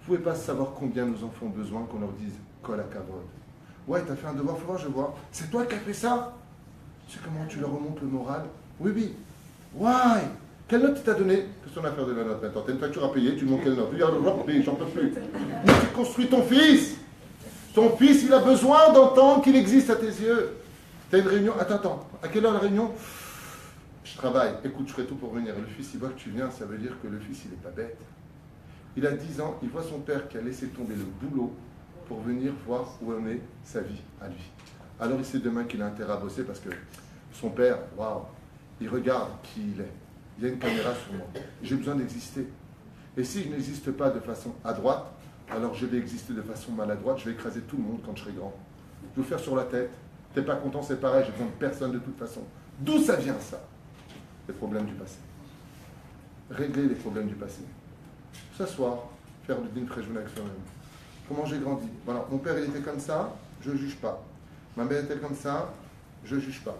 Vous ne pouvez pas savoir combien nos enfants ont besoin qu'on leur dise « Kol hakavod ». Ouais, t'as fait un devoir, faut voir, je vois. C'est toi qui as fait ça? Tu sais comment tu leur remontes le moral? Oui, oui. Why? Quelle note tu t'as donné? Qu'est-ce qu'on a à faire de la note maintenant? T'as une facture à payer, tu demandes quelle note? Regarde, j'en peux plus. Mais tu construis ton fils. Ton fils, il a besoin d'entendre qu'il existe à tes yeux. T'as une réunion? Attends. À quelle heure la réunion? Je travaille. Écoute, je ferai tout pour venir. Et le fils, il voit que tu viens, ça veut dire que le fils, il n'est pas bête. Il a 10 ans, il voit son père qui a laissé tomber le boulot pour venir voir où en est sa vie à lui. Alors il sait demain qu'il a intérêt à bosser parce que son père, waouh, il regarde qui il est. Il y a une caméra sur moi. J'ai besoin d'exister. Et si je n'existe pas de façon à droite, alors je vais exister de façon maladroite, je vais écraser tout le monde quand je serai grand. Je vais vous faire sur la tête. T'es pas content, c'est pareil, j'ai besoin de personne de toute façon. D'où ça vient ça? Les problèmes du passé. Régler les problèmes du passé. S'asseoir, faire du din préjoun avec soi-même. Comment j'ai grandi? Voilà, mon père il était comme ça, je ne juge pas. Ma mère était comme ça, je ne juge pas.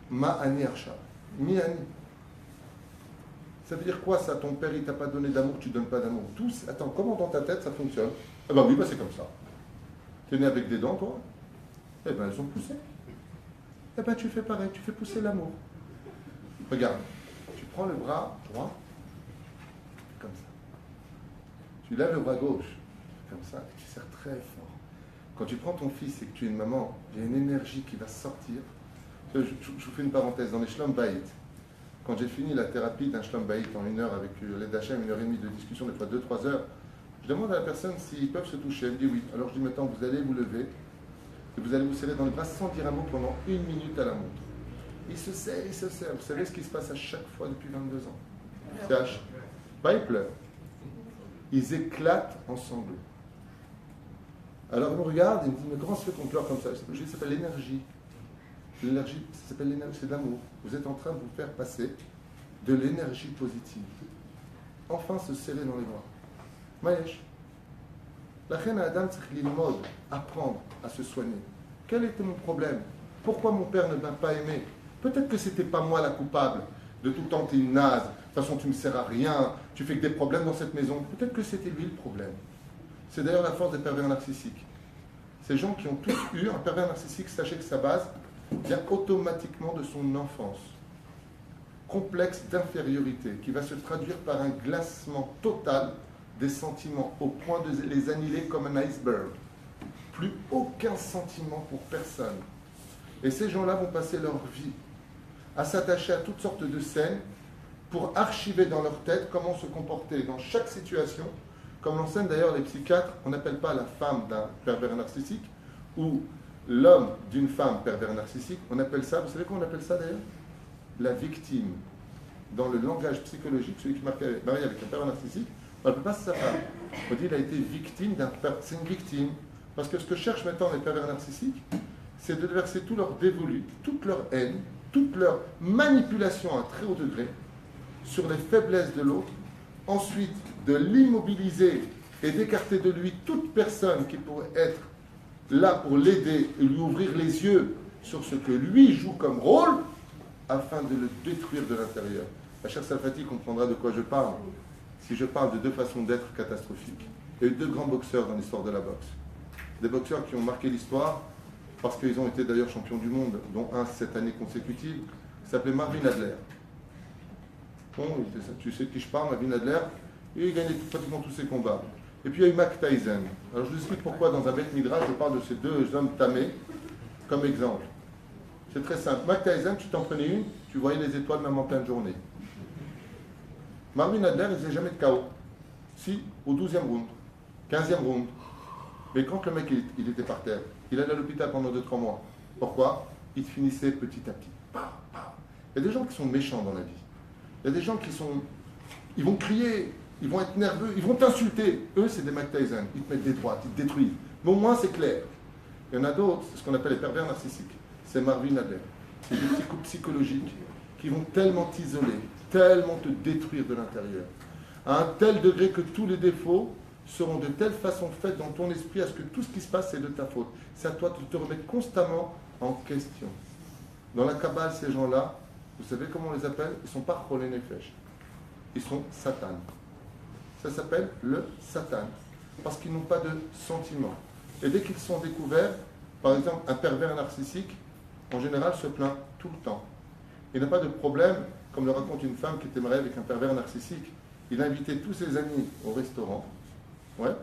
Ma ani archa. Mi ani. Ça veut dire quoi ça? Ton père il t'a pas donné d'amour, tu ne donnes pas d'amour. Tous, attends, comment dans ta tête ça fonctionne? Ah ben oui, c'est comme ça. Tu es né avec des dents toi? Eh ben elles sont poussées. Eh ben tu fais pareil, tu fais pousser l'amour. Regarde, tu prends le bras droit, comme ça. Tu lèves le bras gauche, comme ça, et tu serres très fort. Quand tu prends ton fils et que tu es une maman, il y a une énergie qui va sortir. Je vous fais une parenthèse, dans les Shlom Bayit, quand j'ai fini la thérapie d'un Shlom Bayit en 1 heure avec l'aide d'Hachem, 1h30 de discussion, des fois 2-3 heures, je demande à la personne s'ils peuvent se toucher. Elle me dit oui. Alors je dis maintenant, vous allez vous lever et vous allez vous serrer dans les bras sans dire un mot pendant 1 minute à la montre. Ils se serrent, ils se serrent. Vous savez ce qui se passe à chaque fois depuis 22 ans? C'est pas ils pleurent. Ils éclatent en sanglots. Alors il me regarde et il me dit, mais comment se fait qu'on pleure comme ça? Je dis, ça s'appelle l'énergie. L'énergie, ça s'appelle l'énergie, c'est de l'amour. Vous êtes en train de vous faire passer de l'énergie positive. Enfin se serrer dans les bras. Maïch. La reine Adam, c'est qu'il mode, apprendre à se soigner. Quel était mon problème? Pourquoi mon père ne m'a pas aimé? Peut-être que c'était pas moi la coupable. De tout temps, tu es une naze. De toute façon, tu ne me sers à rien. Tu fais que des problèmes dans cette maison. Peut-être que c'était lui le problème. C'est d'ailleurs la force des pervers narcissiques. Ces gens qui ont tous eu un pervers narcissique, sachez que sa base vient automatiquement de son enfance. Complexe d'infériorité qui va se traduire par un glacement total des sentiments au point de les annihiler comme un iceberg. Plus aucun sentiment pour personne. Et ces gens-là vont passer leur vie à s'attacher à toutes sortes de scènes pour archiver dans leur tête comment se comporter dans chaque situation, comme l'enseignent d'ailleurs les psychiatres. On n'appelle pas la femme d'un pervers narcissique ou l'homme d'une femme pervers narcissique, on appelle ça, vous savez comment on appelle ça d'ailleurs? La victime. Dans le langage psychologique, celui qui est marié avec un pervers narcissique, on n'appelle pas sa femme. On dit qu'il a été victime d'un pervers. C'est une victime. Parce que ce que cherchent maintenant les pervers narcissiques, c'est de verser tout leur dévolu, toute leur haine, toute leur manipulation à un très haut degré sur les faiblesses de l'autre, ensuite de l'immobiliser et d'écarter de lui toute personne qui pourrait être là pour l'aider et lui ouvrir les yeux sur ce que lui joue comme rôle, afin de le détruire de l'intérieur. La chère Salfati comprendra de quoi je parle si je parle de 2 façons d'être catastrophiques. Il y a eu 2 grands boxeurs dans l'histoire de la boxe. Des boxeurs qui ont marqué l'histoire parce qu'ils ont été d'ailleurs champions du monde, dont un 7 années consécutives, qui s'appelait Marvin Adler. Bon, tu sais de qui je parle, Marvin Adler, et il gagnait pratiquement tous ses combats. Et puis il y a eu Mike Tyson. Alors je vous explique pourquoi dans un Beth Midrash je parle de ces 2 hommes tamés comme exemple. C'est très simple. Mike Tyson, tu t'en prenais une, tu voyais les étoiles même en pleine journée. Marvin Adler, il ne faisait jamais de KO. Si, au 12e round, 15e round. Mais quand le mec il était par terre, il allait à l'hôpital pendant 2-3 mois. Pourquoi? Il finissait petit à petit. Il y a des gens qui sont méchants dans la vie. Il y a des gens qui sont Ils vont crier, ils vont être nerveux, ils vont t'insulter. Eux, c'est des Mike Tyson, ils te mettent des droites, ils te détruisent. Mais au moins, c'est clair. Il y en a d'autres, c'est ce qu'on appelle les pervers narcissiques. C'est Marvin Adler. C'est des petits coups psychologiques qui vont tellement t'isoler, tellement te détruire de l'intérieur, à un tel degré que tous les défauts seront de telle façon faits dans ton esprit à ce que tout ce qui se passe, c'est de ta faute. C'est à toi de te remettre constamment en question. Dans la Kabbale, ces gens-là, vous savez comment on les appelle? Ils ne sont pas Cholé Nefesh. Ils sont Satan. Ça s'appelle le Satan. Parce qu'ils n'ont pas de sentiments. Et dès qu'ils sont découverts, par exemple, un pervers narcissique, en général, se plaint tout le temps. Il n'a pas de problème, comme le raconte une femme qui était mariée avec un pervers narcissique. Il a invité tous ses amis au restaurant. Ouais.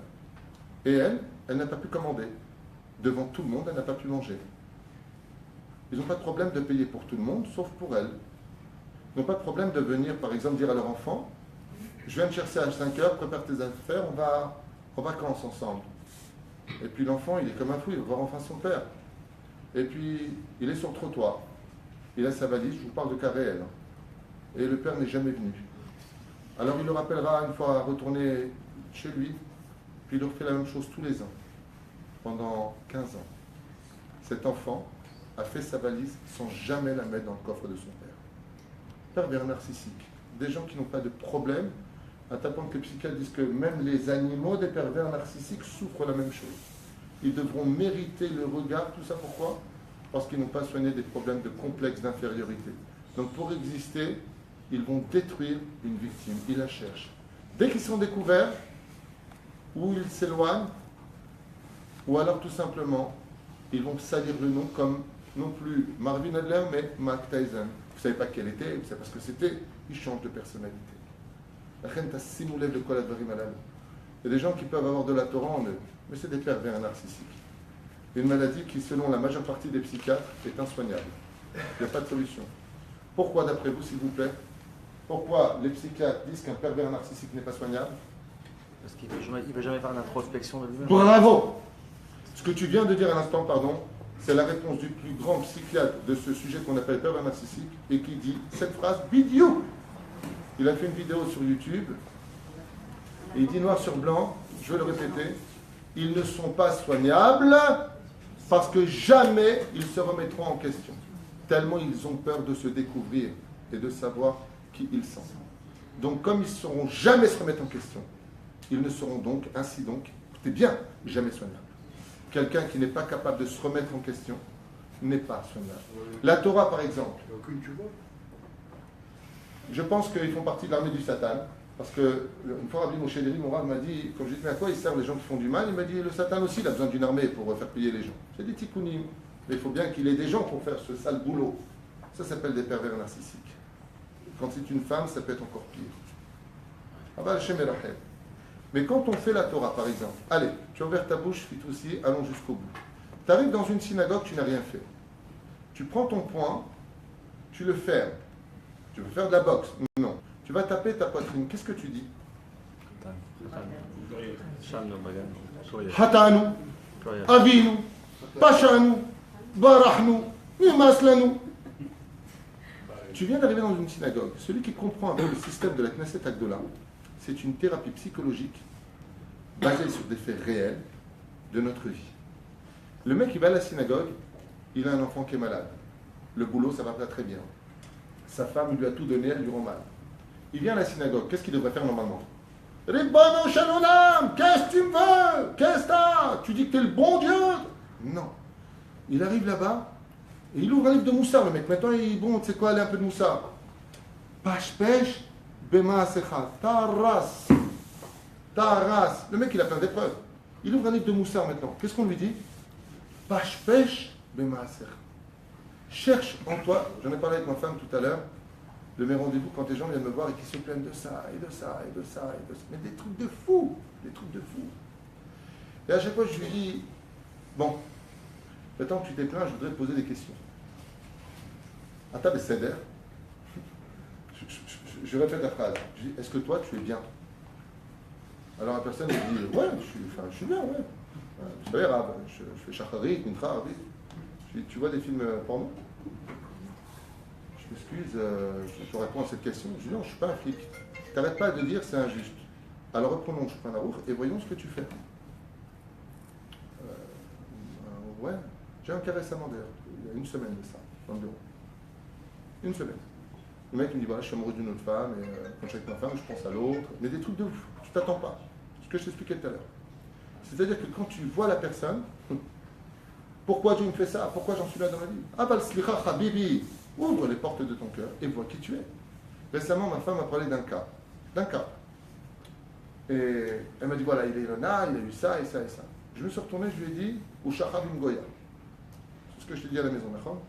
Et elle n'a pas pu commander. Devant tout le monde, elle n'a pas pu manger. Ils n'ont pas de problème de payer pour tout le monde, sauf pour elle. Ils n'ont pas de problème de venir, par exemple, dire à leur enfant, je viens te chercher à 5 heures, prépare tes affaires, on va en vacances ensemble. Et puis l'enfant, il est comme un fou, il va voir enfin son père. Et puis, il est sur le trottoir. Il a sa valise, je vous parle de cas réel. Et le père n'est jamais venu. Alors il le rappellera une fois retourner chez lui, puis il leur fait la même chose tous les ans, pendant 15 ans. Cet enfant a fait sa valise sans jamais la mettre dans le coffre de son père. Pervers narcissique. Des gens qui n'ont pas de problème, à tel point que les psychiatres disent que même les animaux des pervers narcissiques souffrent la même chose. Ils devront mériter le regard, tout ça pourquoi? Parce qu'ils n'ont pas soigné des problèmes de complexe d'infériorité. Donc pour exister, ils vont détruire une victime, ils la cherchent. Dès qu'ils sont découverts, ou ils s'éloignent, ou alors tout simplement, ils vont salir le nom comme non plus Marvin Adler, mais Mike Tyson. Vous ne savez pas quel était, vous savez pas ce que c'était, ils changent de personnalité. La reine t'a simulé de quoi la malade. Il y a des gens qui peuvent avoir de la Torah en eux, mais c'est des pervers narcissiques. Une maladie qui, selon la majeure partie des psychiatres, est insoignable. Il n'y a pas de solution. Pourquoi, d'après vous, s'il vous plaît? Pourquoi les psychiatres disent qu'un pervers narcissique n'est pas soignable? Parce qu'il ne veut jamais faire d'introspection de lui-même. Bravo! Ce que tu viens de dire à l'instant, pardon, c'est la réponse du plus grand psychiatre de ce sujet qu'on appelle pervers narcissique et qui dit cette phrase bidiou. Il a fait une vidéo sur YouTube et il dit noir sur blanc, je vais le répéter, ils ne sont pas soignables parce que jamais ils se remettront en question. Tellement ils ont peur de se découvrir et de savoir qui ils sont. Donc comme ils ne sauront jamais se remettre en question, ils ne seront donc, ainsi donc, écoutez bien, jamais soignables. Quelqu'un qui n'est pas capable de se remettre en question n'est pas soignable. La Torah, par exemple. Je pense qu'ils font partie de l'armée du Satan. Parce que, une fois, Rabbi Moshe Deri, mon Rav m'a dit, quand je dis, mais à quoi ils servent les gens qui font du mal? Il m'a dit, le Satan aussi, il a besoin d'une armée pour faire payer les gens. C'est des tikkunim. Mais il faut bien qu'il ait des gens pour faire ce sale boulot. Ça s'appelle des pervers narcissiques. Quand c'est une femme, ça peut être encore pire. Ah bah, Hashem Elachem. Mais quand on fait la Torah, par exemple, allez, tu as ouvert ta bouche, Fitoussi, allons jusqu'au bout. Tu arrives dans une synagogue, tu n'as rien fait. Tu prends ton poing, tu le fermes. Tu veux faire de la boxe? Non. Tu vas taper ta poitrine. Qu'est-ce que tu dis? Hatanu, Avinu, Pashanu, Barahnu, Nimaslanu. Tu viens d'arriver dans une synagogue. Celui qui comprend un peu le système de la Knesset Agdola, c'est une thérapie psychologique basée sur des faits réels de notre vie. Le mec, il va à la synagogue, il a un enfant qui est malade. Le boulot, ça va pas très bien. Sa femme lui a tout donné, elle lui rend mal. Il vient à la synagogue, qu'est-ce qu'il devrait faire normalement? Ribbon Shalom, qu'est-ce que tu me veux? Qu'est-ce que t'as? Tu dis que t'es le bon Dieu? Non. Il arrive là-bas, et il ouvre un livre de Moussard, le mec. Maintenant, bon, tu sais quoi, allez un peu de Moussard. Pêche, pêche, Bema Asecha, ta race. Le mec, il a plein d'épreuves. Il ouvre un livre de Moussard maintenant. Qu'est-ce qu'on lui dit? Pêche, pêche, Bema Asecha. Cherche en toi, j'en ai parlé avec ma femme tout à l'heure, de mes rendez-vous quand les gens viennent me voir et qui se plaignent de ça, et de ça, et de ça, et de ça. Mais des trucs de fou, des trucs de fou. Et à chaque fois, je lui dis, bon, maintenant que tu t'es plaint, je voudrais te poser des questions. À ta Besséder, je répète la phrase. Je dis, est-ce que toi, tu es bien? Alors la personne me dit, ouais, je suis bien, ouais. Vous savez, arabe, je fais shacharit, mincha, arabe. Je dis, tu vois des films porno? Je m'excuse, je réponds à cette question. Je dis, non, je ne suis pas un flic. t'arrêtes pas de dire c'est injuste. Alors reprenons le Shulchan Aruch et voyons ce que tu fais. Ouais, j'ai un cas récemment d'ailleurs, il y a une semaine de ça, dans le bureau. Une semaine. Le mec il me dit voilà, je suis amoureux d'une autre femme, et quand je suis avec ma femme, je pense à l'autre. Mais des trucs de ouf, tu t'attends pas. Ce que je t'expliquais tout à l'heure. C'est-à-dire que quand tu vois la personne, pourquoi Dieu me fait ça? Pourquoi j'en suis là dans ma vie? Ah bah slicha habibi, ouvre les portes de ton cœur et vois qui tu es. Récemment, ma femme m'a parlé d'un cas. Et elle m'a dit voilà, il est là, il a eu ça et ça et ça. Je me suis retourné, je lui ai dit, ou Shachavim Goya. C'est ce que je t'ai dit à la maison, d'accord?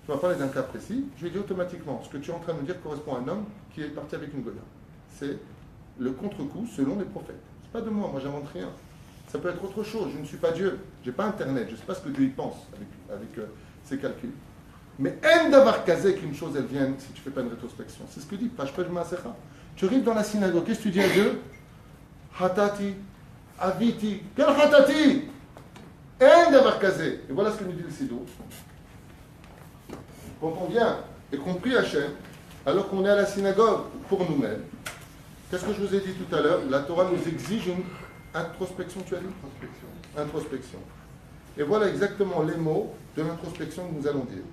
Tu m'as parlé d'un cas précis, je lui ai dit automatiquement, ce que tu es en train de me dire correspond à un homme qui est parti avec une Goya. C'est le contre-coup selon les prophètes. C'est pas de moi, moi j'invente rien. Ça peut être autre chose, je ne suis pas Dieu, je n'ai pas Internet, je ne sais pas ce que Dieu y pense avec ses calculs. Mais en d'avoir casé qu'une chose elle vienne si tu ne fais pas une rétrospection. C'est ce que dit Pashpej Maasecha. Tu arrives dans la synagogue, qu'est-ce que tu dis à Dieu? Hatati, Aviti, quel Hatati? En d'avoir casé. Et voilà ce que nous dit le Siddur. Quand on vient et qu'on prie Hachem, alors qu'on est à la synagogue pour nous-mêmes, qu'est-ce que je vous ai dit tout à l'heure? La Torah nous exige une introspection, tu as dit? Introspection. Et voilà exactement les mots de l'introspection que nous allons dire.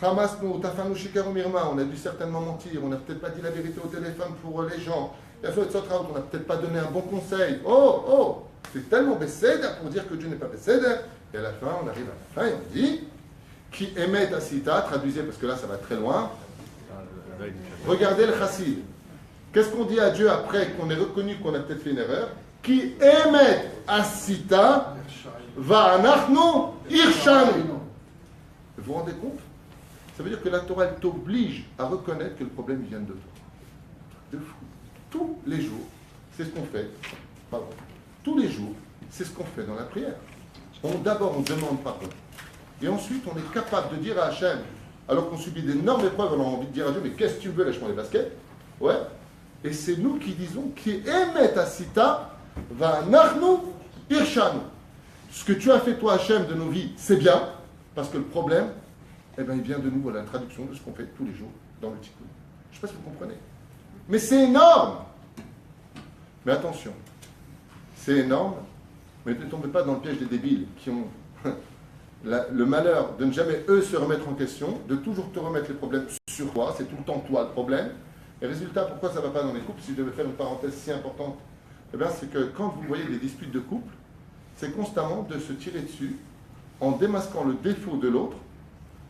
Hamasnu, Tafanu Shikaru Mirma, on a dû certainement mentir, on n'a peut-être pas dit la vérité au téléphone pour les gens. On n'a peut-être pas donné un bon conseil. Oh, c'est tellement Besséder pour dire que Dieu n'est pas Besséder. Et à la fin, on arrive à la fin et on dit qui émet Asita, traduisez parce que là ça va très loin. Regardez le chassid. Qu'est-ce qu'on dit à Dieu après qu'on ait reconnu qu'on a peut-être fait une erreur? Qui émet Asita, va anachnu irshanu. Vous vous rendez compte? Ça veut dire que la Torah elle t'oblige à reconnaître que le problème vient de toi. De fou. Tous les jours, c'est ce qu'on fait. Pardon. Tous les jours, c'est ce qu'on fait dans la prière. D'abord, on demande pardon. Et ensuite, on est capable de dire à Hachem, alors qu'on subit d'énormes épreuves, on a envie de dire à Dieu, mais qu'est-ce que tu veux, lâche-moi les baskets. Ouais. Et c'est nous qui disons, qui émet Asita, va nachnu irshanu. Ce que tu as fait, toi, Hachem, de nos vies, c'est bien, parce que le problème, eh bien, il vient de nous à la traduction de ce qu'on fait tous les jours dans le Tikkun. Je ne sais pas si vous comprenez. Mais c'est énorme. Mais attention, c'est énorme, mais ne tombez pas dans le piège des débiles qui ont le malheur de ne jamais, eux, se remettre en question, de toujours te remettre les problèmes sur toi, c'est tout le temps toi le problème. Et résultat, pourquoi ça ne va pas dans les couples? Si je devais faire une parenthèse si importante, eh bien, c'est que quand vous voyez des disputes de couple, c'est constamment de se tirer dessus en démasquant le défaut de l'autre,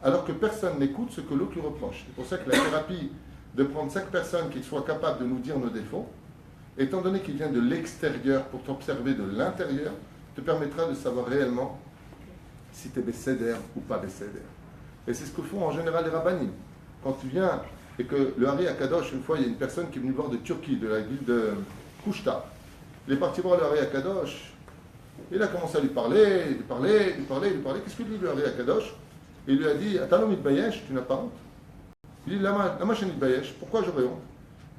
alors que personne n'écoute ce que l'autre lui reproche. C'est pour ça que la thérapie, de prendre 5 personnes qui soient capables de nous dire nos défauts, étant donné qu'ils viennent de l'extérieur pour t'observer de l'intérieur, te permettra de savoir réellement si tu es Besséder ou pas Besséder. Et c'est ce que font en général les rabbinim. Quand tu viens et que le Hari Akadosh, une fois, il y a une personne qui est venue voir de Turquie, de la ville de Kouchta. Il est parti voir le Hari Akadosh. Il a commencé à lui parler. Qu'est-ce qu'il dit le Hari Akadosh? Il lui a dit, Atalo mitbayesh, tu n'as pas honte? Il dit, Lama mitbayesh, pourquoi j'aurais honte?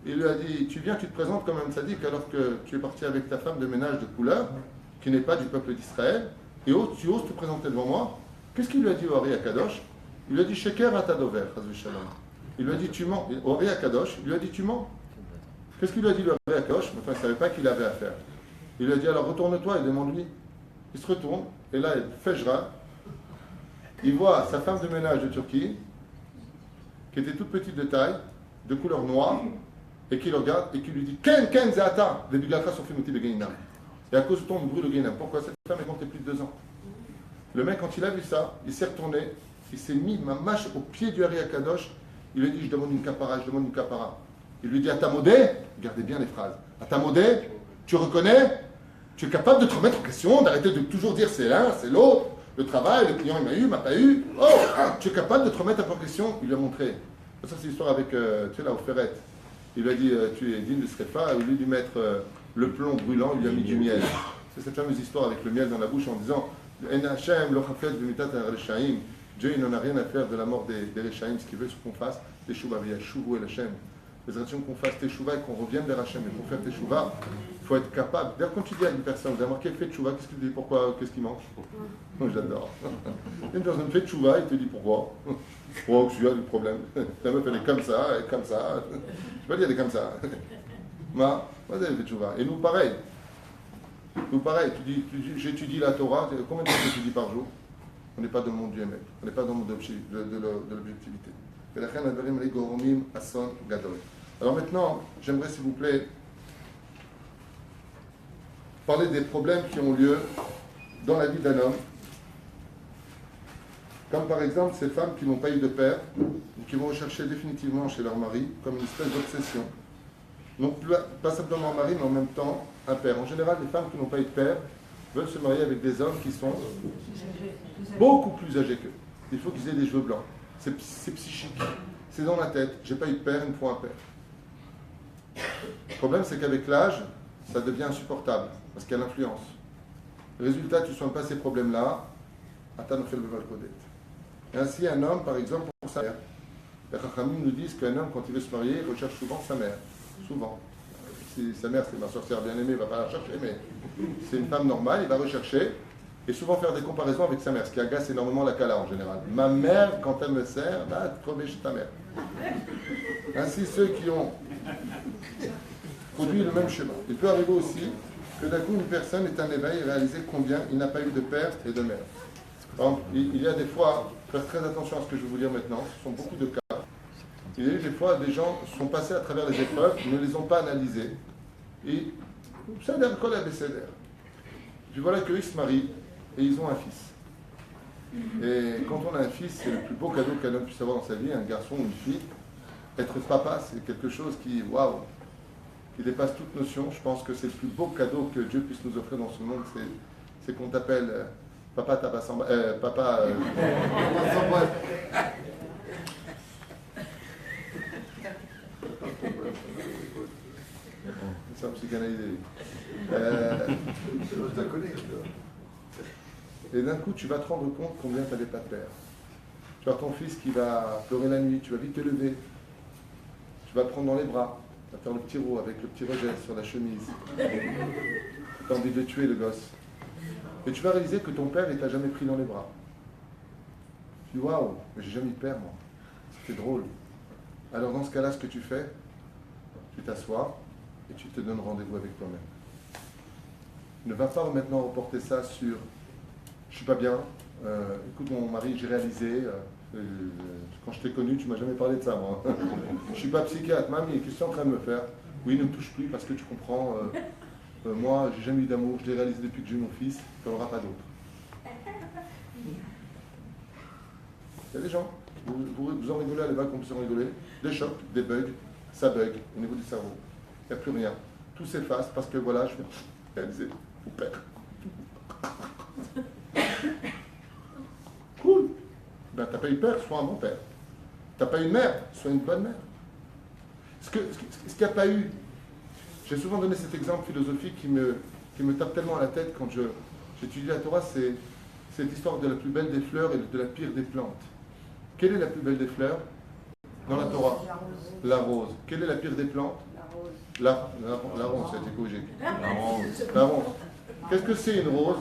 Il lui a dit, tu viens, tu te présentes comme un tzaddik alors que tu es parti avec ta femme de ménage de couleur, qui n'est pas du peuple d'Israël, et tu oses te présenter devant moi. Qu'est-ce qu'il lui a dit au Hari Akadosh? Il lui a dit, Sheker atadover, chazve shalom. Il lui a dit, tu mens. Au Hari Akadosh, il lui a dit, tu mens. Qu'est-ce qu'il lui a dit le Hari Akadosh? Enfin, il ne savait pas qu'il avait à faire. Il lui a dit, alors retourne-toi et demande-lui. Il se retourne, et là, il fejra. Il voit sa femme de ménage de Turquie, qui était toute petite de taille, de couleur noire, et qui le regarde et qui lui dit Ken Zata, les biglafas sont fait de Gainam. Et à cause de ton brûle le Gainam. Pourquoi cette femme est comptée plus de 2 ans? Le mec, quand il a vu ça, il s'est retourné, il s'est mis ma mâche au pied du Hari Akadosh. Il lui a dit, je demande une kapara. Il lui dit, à ta modé, regardez bien les phrases, à ta modé, tu reconnais, tu es capable de te remettre en question, d'arrêter de toujours dire c'est l'un, c'est l'autre, le travail, le client il m'a eu, il m'a pas eu. Oh, tu es capable de te remettre en question. Il lui a montré. Ça, c'est l'histoire avec, tu sais, là, au Ferret. Il lui a dit, tu es digne de Srefa, au lieu de lui mettre le plomb brûlant, il lui a mis du miel. C'est cette fameuse histoire avec le miel dans la bouche en disant, Dieu il n'en a rien à faire de la mort des Rechaim, ce qu'il veut, ce qu'on fasse, Teshuva, Yashuvu el Hashem. Les actions qu'on fasse Teshuva et qu'on revienne vers Hashem. Et pour faire Teshuva, il faut être capable. D'ailleurs, quand tu dis à une personne, vous avez remarqué, fait Teshuva, qu'est-ce qu'il dit? Pourquoi? Qu'est-ce qu'il mange? J'adore. Une personne fait Teshuva, il te dit pourquoi? Oh, tu as du problème. La meuf, elle est comme ça, et comme ça. Je sais pas dire, elle est comme ça. Vous avez fait tchouva. Et nous, pareil. J'étudie la Torah. Combien de temps j'étudie par jour? On n'est pas dans le monde du Emet. On n'est pas dans le monde de l'objectivité. Alors maintenant, j'aimerais, s'il vous plaît, parler des problèmes qui ont lieu dans la vie d'un homme. Comme par exemple ces femmes qui n'ont pas eu de père, ou qui vont rechercher définitivement chez leur mari, comme une espèce d'obsession. Donc pas simplement un mari, mais en même temps un père. En général, les femmes qui n'ont pas eu de père veulent se marier avec des hommes qui sont beaucoup plus âgés qu'eux. Il faut qu'ils aient des cheveux blancs. C'est psychique. C'est dans la tête. J'ai pas eu de père, il me faut un père. Le problème, c'est qu'avec l'âge, ça devient insupportable, parce qu'il y a l'influence. Résultat, tu ne soignes pas ces problèmes-là, Atan fait le Valkodet. Et ainsi, un homme, par exemple, pour sa mère. Les Chachamim nous disent qu'un homme, quand il veut se marier, il recherche souvent sa mère. Souvent. Si sa mère, c'est ma sorcière bien-aimée, il ne va pas la chercher, mais c'est une femme normale, il va rechercher, et souvent faire des comparaisons avec sa mère, ce qui agace énormément la Kala en général. Ma mère, quand elle me sert, va crever chez ta mère. Ainsi, ceux qui ont produit le même schéma. Il peut arriver aussi que d'un coup, une personne est un éveil et réaliser combien il n'a pas eu de père et de mère. Donc, il y a des fois, faire très attention à ce que je vais vous dire maintenant, ce sont beaucoup de cas. Il y a eu des fois, des gens sont passés à travers les épreuves, ne les ont pas analysées, et ça a l'air collé à BCDR. Puis voilà qu'eux, ils se marient, et ils ont un fils. Et quand on a un fils, c'est le plus beau cadeau qu'un homme puisse avoir dans sa vie, un garçon ou une fille. Être papa, c'est quelque chose qui, waouh, qui dépasse toute notion. Je pense que c'est le plus beau cadeau que Dieu puisse nous offrir dans ce monde, c'est qu'on t'appelle Papa Tabassamba. Papa. C'est un psychanalyse. Et d'un coup, tu vas te rendre compte combien tu n'avais pas de père. Tu as ton fils qui va pleurer la nuit, tu vas vite te lever. Tu vas le prendre dans les bras, tu vas faire le petit roux avec le petit rejet sur la chemise. Tu as envie de le tuer, le gosse. Et tu vas réaliser que ton père, il t'a jamais pris dans les bras. Tu dis, waouh, mais j'ai jamais eu de père, moi. C'était drôle. Alors dans ce cas-là, ce que tu fais, tu t'assois et tu te donnes rendez-vous avec toi-même. Ne va pas maintenant reporter ça sur je suis pas bien, écoute mon mari, j'ai réalisé, quand je t'ai connu, tu m'as jamais parlé de ça, moi. Je suis pas psychiatre, mamie, qu'est-ce que tu es en train de me faire? Oui, ne me touche plus parce que tu comprends, moi, j'ai jamais eu d'amour, je l'ai réalisé depuis que j'ai eu mon fils, tu n'en auras pas d'autre. Il y a des gens, vous en rigolez à l'éval qu'on puisse en rigoler, des chocs, des bugs, ça bug au niveau du cerveau. Il n'y a plus rien. Tout s'efface parce que voilà, je vais réaliser, vous père. Cool. Ben, t'as pas eu père, sois un bon père. T'as pas eu de mère, sois une bonne mère. Ce qu'il n'y a pas eu, j'ai souvent donné cet exemple philosophique qui me tape tellement à la tête quand j'étudie la Torah, c'est cette histoire de la plus belle des fleurs et de la pire des plantes. Quelle est la plus belle des fleurs dans la Torah? La rose. Quelle est la pire des plantes? La rose, ça a été corrigé. La rose. Qu'est-ce que c'est une rose?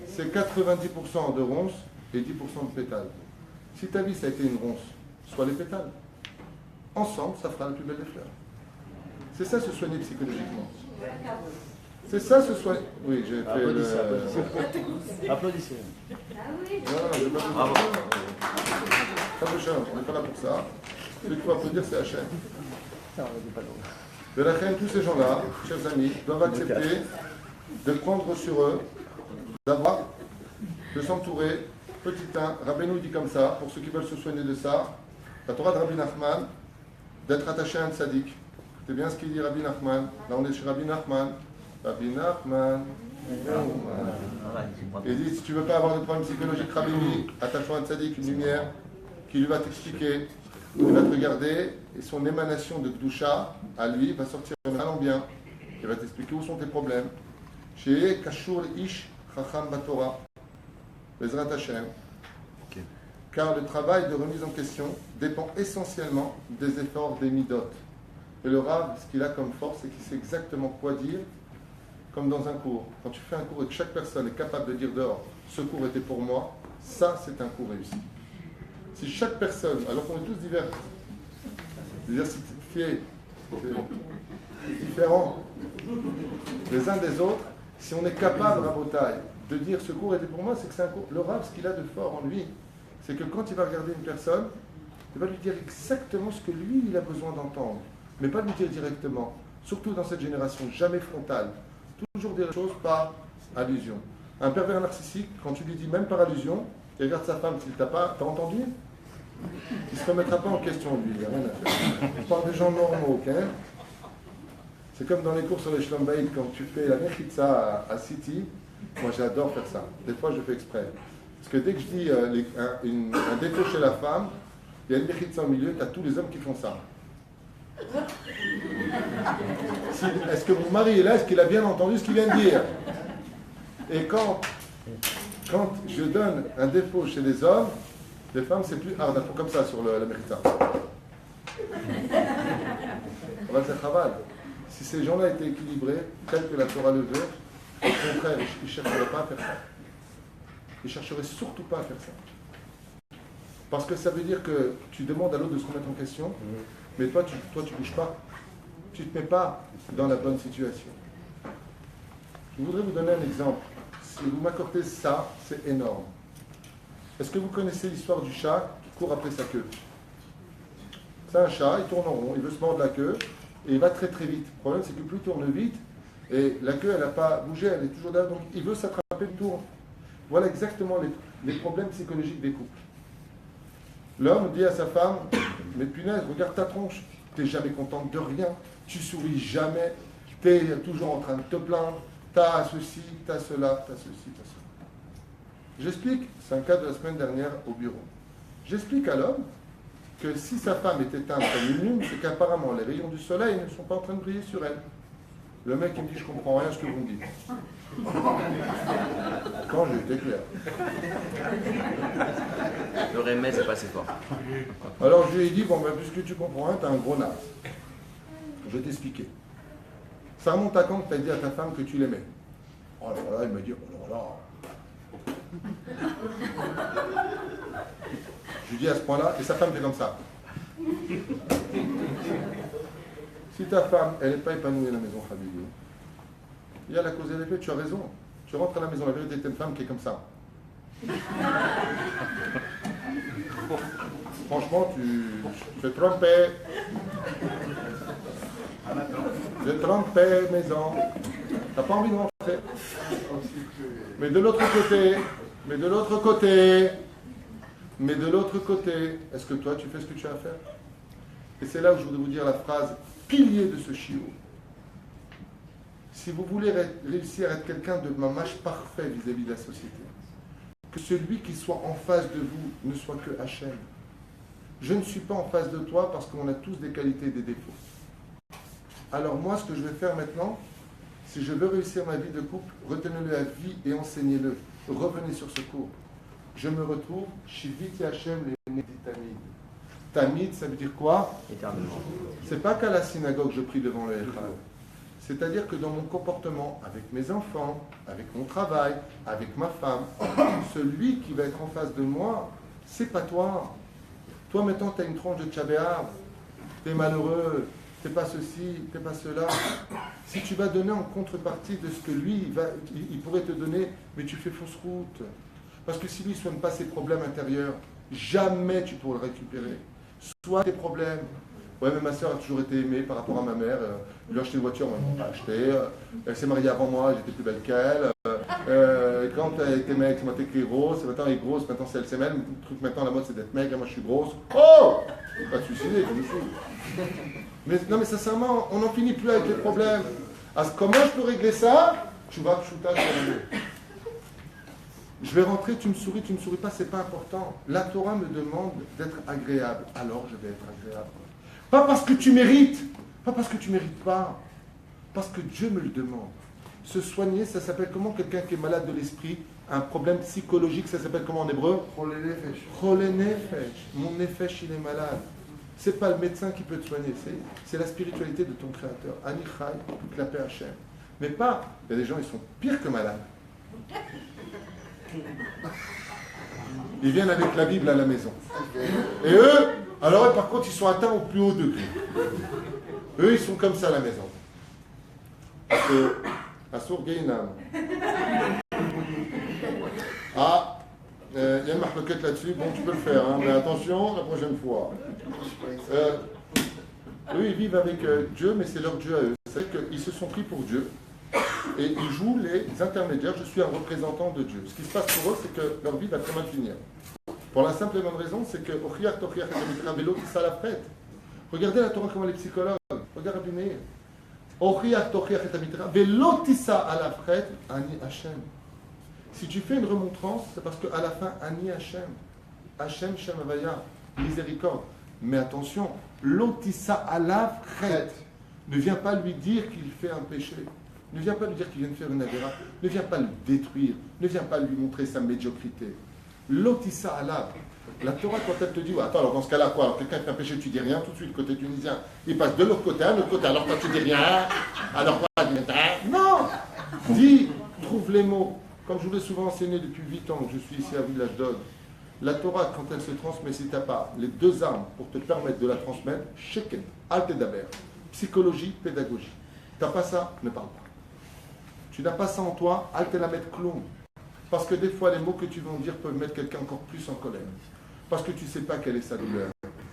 C'est 90% de ronces et 10% de pétales. Si ta vie ça a été une ronce, soit les pétales. Ensemble, ça fera la plus belle des fleurs. C'est ça se soigner psychologiquement. C'est ça se soigner. Oui, j'ai fait Applaudissez, le... applaudissez. Non, je pas Bravo. on n'est pas là pour ça. Ce qu'il faut applaudir, c'est Hachem. Non, on dit pas non. De la reine, tous ces gens-là, chers amis, doivent accepter de prendre sur eux, d'avoir, de s'entourer, petit 1, Rabbeinu dit comme ça, pour ceux qui veulent se soigner de ça, la Torah de Rabbi Nachman, d'être attaché à un tzaddik. C'est bien ce qu'il dit Rabbi Nachman. Là on est chez Rabbi Nachman. Rabbi Nachman. Il dit, si tu ne veux pas avoir de problème psychologique rabbinique, attache-toi à un tzaddik, une lumière, qui lui va t'expliquer, il va te regarder, et son émanation de Gdusha, à lui, va sortir en bien. Il va t'expliquer où sont tes problèmes. Chez Kashur Ish Chacham Batora, Bezrat Hashem. Car le travail de remise en question dépend essentiellement des efforts des midot. Et le Rav, ce qu'il a comme force, c'est qu'il sait exactement quoi dire, comme dans un cours. Quand tu fais un cours et que chaque personne est capable de dire dehors, ce cours était pour moi, ça c'est un cours réussi. Si chaque personne, alors qu'on est tous divers, diversifiés, différents les uns des autres, si on est capable, Rabotai, de dire ce cours était pour moi, c'est que c'est un cours. Le Rav, ce qu'il a de fort en lui, c'est que quand il va regarder une personne, il va lui dire exactement ce que lui, il a besoin d'entendre. Mais pas lui dire directement. Surtout dans cette génération, jamais frontale. Toujours dire les choses par allusion. Un pervers narcissique, quand tu lui dis même par allusion, il regarde sa femme, s'il t'a pas, t'as entendu? Il ne se remettra pas en question, lui, il n'y a rien à faire. Je parle des gens normaux, ok? C'est comme dans les cours sur les Shlom Bayit, quand tu fais la mechitza à City, moi j'adore faire ça. Des fois je fais exprès. Parce que dès que je dis un défaut chez la femme, il y a une mechitza au milieu, tu as tous les hommes qui font ça. Est-ce que mon mari est là? Est-ce qu'il a bien entendu ce qu'il vient de dire? Et quand je donne un défaut chez les hommes, les femmes c'est plus hard, elles font comme ça sur la mechitza. On va dire chaval. Si ces gens-là étaient équilibrés, tels que la Torah le veut, au contraire, ils ne chercheraient pas à faire ça. Ils ne chercheraient surtout pas à faire ça. Parce que ça veut dire que tu demandes à l'autre de se remettre en question, mais toi, tu ne bouges pas. Tu ne te mets pas dans la bonne situation. Je voudrais vous donner un exemple. Si vous m'accordez ça, c'est énorme. Est-ce que vous connaissez l'histoire du chat qui court après sa queue? C'est un chat, il tourne en rond, il veut se mordre la queue, et il va très très vite. Le problème, c'est que plus il tourne vite, et la queue, elle n'a pas bougé, elle est toujours là, donc il veut s'attraper, il tourne. Voilà exactement les problèmes psychologiques des couples. L'homme dit à sa femme, mais punaise, regarde ta tronche, tu n'es jamais contente de rien, tu souris jamais, tu es toujours en train de te plaindre, tu as ceci, tu as cela, tu as ceci, tu as cela. J'explique, c'est un cas de la semaine dernière au bureau. J'explique à l'homme que si sa femme est éteinte comme une lune, c'est qu'apparemment les rayons du soleil ne sont pas en train de briller sur elle. Le mec il me dit, je comprends rien à ce que vous me dites. Quand j'ai été clair. Le remède, c'est pas assez fort. Alors je lui ai dit, bon ben puisque tu comprends rien, t'as un gros naze. Je vais t'expliquer. Ça remonte à quand que t'as dit à ta femme que tu l'aimais? Oh là là, il m'a dit, oh là là. Je lui dis à ce point-là, et sa femme fait comme ça. Si ta femme, elle n'est pas épanouie à la maison, Habibi, il y a la cause et l'effet, tu as raison. Tu rentres à la maison, la vérité, t'es une femme qui est comme ça. Franchement, tu te trompé. Tu te trompé, maison. T'as pas envie de rentrer. Mais de l'autre côté, est-ce que toi, tu fais ce que tu as à faire? Et c'est là où je voudrais vous dire la phrase pilier de ce chiot. Si vous voulez réussir à être quelqu'un de mamash parfait vis-à-vis de la société, que celui qui soit en face de vous ne soit que Hachem. Je ne suis pas en face de toi parce qu'on a tous des qualités et des défauts. Alors moi, ce que je vais faire maintenant, si je veux réussir ma vie de couple, retenez-le à vie et enseignez-le. Revenez sur ce cours. Je me retrouve Shiviti Hachem le Tamid. Tamid, ça veut dire quoi? Éternellement. C'est pas qu'à la synagogue je prie devant le Echad. C'est-à-dire que dans mon comportement, avec mes enfants, avec mon travail, avec ma femme, celui qui va être en face de moi, c'est pas toi. Toi, maintenant, tu as une tronche de tchabéar, tu es malheureux, tu n'es pas ceci, tu n'es pas cela. Si tu vas donner en contrepartie de ce que lui, il pourrait te donner, mais tu fais fausse route. Parce que si lui ne soigne pas ses problèmes intérieurs, jamais tu pourras le récupérer. Soit tes problèmes. Ouais, mais ma soeur a toujours été aimée par rapport à ma mère. Je lui ai acheté une voiture, moi, je ne l'ai pas acheté. Elle s'est mariée avant moi, j'étais plus belle qu'elle. Quand elle était maigre, c'est moi qui étais grosse. Maintenant elle est grosse, maintenant c'est elle s'est maigre. Le truc maintenant, la mode, c'est d'être maigre et moi je suis grosse. Oh! Je ne vais pas te suicider, comme ici. Mais non, mais sincèrement, on n'en finit plus avec les problèmes. Alors, comment je peux régler ça? Tu vas chuter sur la Je vais rentrer, tu me souris pas, c'est pas important. La Torah me demande d'être agréable, alors je vais être agréable. Pas parce que tu mérites, pas parce que tu mérites pas, parce que Dieu me le demande. Se soigner, ça s'appelle comment? Quelqu'un qui est malade de l'esprit, un problème psychologique, ça s'appelle comment en hébreu? Cholé nefesh. Mon nefesh, il est malade. C'est pas le médecin qui peut te soigner, c'est la spiritualité de ton créateur. Ani chai, clapé Hachem. Mais pas, il y a des gens, ils sont pires que malades. Ils viennent avec la Bible à la maison. Et eux, alors par contre, ils sont atteints au plus haut degré. Eux, ils sont comme ça à la maison. Assour Gainam. Ah, il y a une marloquette là-dessus, bon tu peux le faire, hein, mais attention la prochaine fois. Eux ils vivent avec Dieu, mais c'est leur Dieu à eux. C'est-à-dire qu'ils se sont pris pour Dieu et ils jouent les intermédiaires. Je suis un représentant de Dieu. Ce qui se passe pour eux, c'est que leur vie va très mal finir. Pour la simple et bonne raison, c'est que regardez la Torah comment les psychologues, regarde Rabbi Meir. Si tu fais une remontrance, c'est parce qu'à la fin, Ani Hashem, Hashem Shem Havaya, miséricorde. Mais attention, l'otissa alav chet. Ne viens pas lui dire qu'il fait un péché. Ne viens pas lui dire qu'il vient de faire une avéra. Ne viens pas le détruire. Ne viens pas lui montrer sa médiocrité. L'otissa alav. La Torah, quand elle te dit, attends, alors dans ce cas-là, quoi, quelqu'un fait un péché, tu dis rien, tout de suite, côté tunisien, il passe de l'autre côté à l'autre côté, alors toi tu dis rien, alors quoi, non. Dis, trouve les mots. Comme je vous l'ai souvent enseigné depuis 8 ans que je suis ici à Village d'Aude, la Torah, quand elle se transmet, si tu n'as pas les deux armes pour te permettre de la transmettre, sheken, al tedaber, psychologie, pédagogie. Tu n'as pas ça, ne parle pas. Tu n'as pas ça en toi, al telamet kloum. Parce que des fois, les mots que tu vas en dire peuvent mettre quelqu'un encore plus en colère. Parce que tu ne sais pas quelle est sa douleur.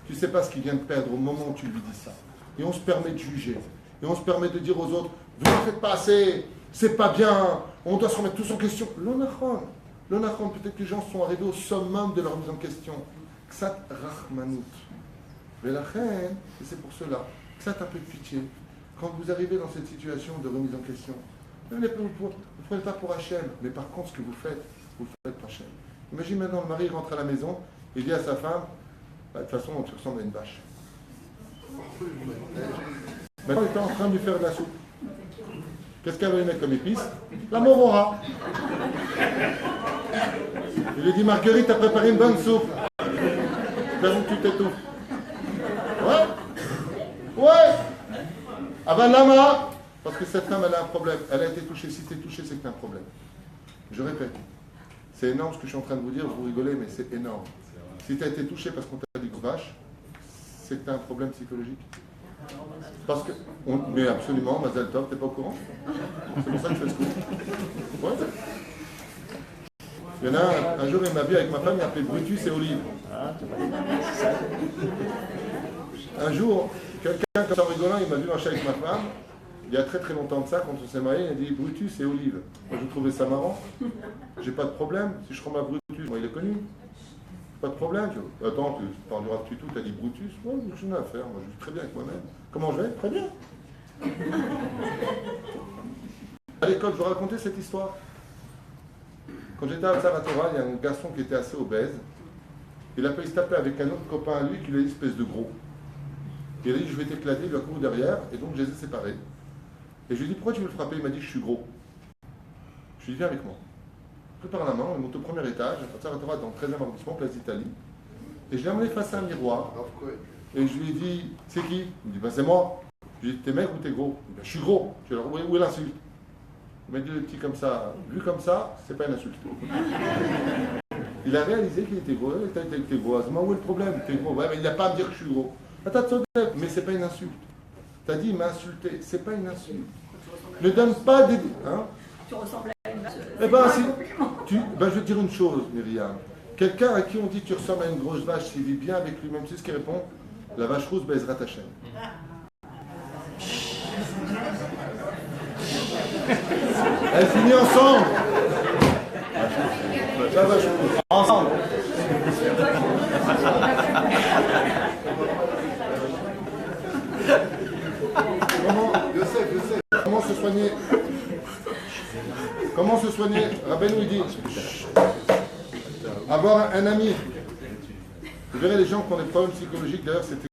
Tu ne sais pas ce qu'il vient de perdre au moment où tu lui dis ça. Et on se permet de juger. Et on se permet de dire aux autres, vous ne faites pas assez, c'est pas bien, on doit se remettre tous en question. L'onachon, peut-être que les gens sont arrivés au summum de leur mise en question. Ksat rachmanut. Mais la reine, et c'est pour cela, ksat un peu de pitié. Quand vous arrivez dans cette situation de remise en question, vous ne prenez pas pour Hachem, mais par contre, ce que vous faites pour Hachem. Imagine maintenant, le mari rentre à la maison et dit à sa femme, de toute façon, tu ressembles à une vache. Maintenant, il est en train de lui faire de la soupe. Qu'est-ce qu'elle va lui mettre comme épice? La morora. Il lui dit, Marguerite a préparé une bonne soupe. J'avoue que tu t'étouffes. Ouais. Ah ben lama. Parce que cette femme, elle a un problème. Elle a été touchée. Si tu es touché, c'est que tu as un problème. Je répète. C'est énorme ce que je suis en train de vous dire. Vous rigolez, mais c'est énorme. Si tu as été touché parce qu'on t'a dit grosse vache, c'est que tu as un problème psychologique. Parce que, mais absolument, Mazel Tov, t'es pas au courant? C'est pour ça que je fais ce coup. Ouais. Il y en a un jour, il m'a vu avec ma femme, il appelait Brutus et Olive. Un jour, quelqu'un, comme ça rigolant, il m'a vu marcher avec ma femme. Il y a très très longtemps de ça, quand on s'est marié, il a dit Brutus et Olive. Moi, je trouvais ça marrant. J'ai pas de problème. Si je prends ma Brutus, moi, il est connu. Pas de problème. Attends, tu parleras de tout, tu as dit Brutus. Moi, je n'ai rien à faire. Moi, je suis très bien avec moi-même. Comment je vais? Très bien. À l'école, je vous racontais cette histoire. Quand j'étais à Torah, il y a un garçon qui était assez obèse. Il a failli se taper avec un autre copain à lui qui a une espèce de gros. Et il a dit, je vais t'éclater, il lui a couru derrière, et donc je les ai séparés. Et je lui ai dit, pourquoi tu veux le frapper? Il m'a dit, je suis gros. Je lui ai dit, viens avec moi. Prépare la main, on monte au premier étage, à Torah, dans le 13e arrondissement, place d'Italie. Et je l'ai emmené face à un miroir. Et je lui ai dit, c'est qui? Il me dit, ben c'est moi. Je lui ai dit, t'es maigre ou t'es gros? Il me dit, ben, je suis gros. Je lui ai dit, où est l'insulte? Il m'a dit, le petit comme ça, vu comme ça, c'est pas une insulte. Il a réalisé qu'il était gros. Il était gros. Où est le problème? T'es gros. Ouais, mais il n'a pas à me dire que je suis gros. Mais c'est pas une insulte. T'as dit, il m'a insulté. C'est pas une insulte. Ne donne pas des... Hein? Tu ressembles à une vache. Eh ben, si, je vais te dire une chose, Myriam. Quelqu'un à qui on dit tu ressembles à une grosse vache, s'il vit bien avec lui-même, tu sais ce qu'il répond? La vache rousse baisera ta chaîne. Elle finit ensemble. La vache rousse. Ensemble. Comment se soigner? Comment se soigner? Rabbeinu il dit avoir un ami. Vous verrez les gens qui ont des problèmes psychologiques, d'ailleurs c'était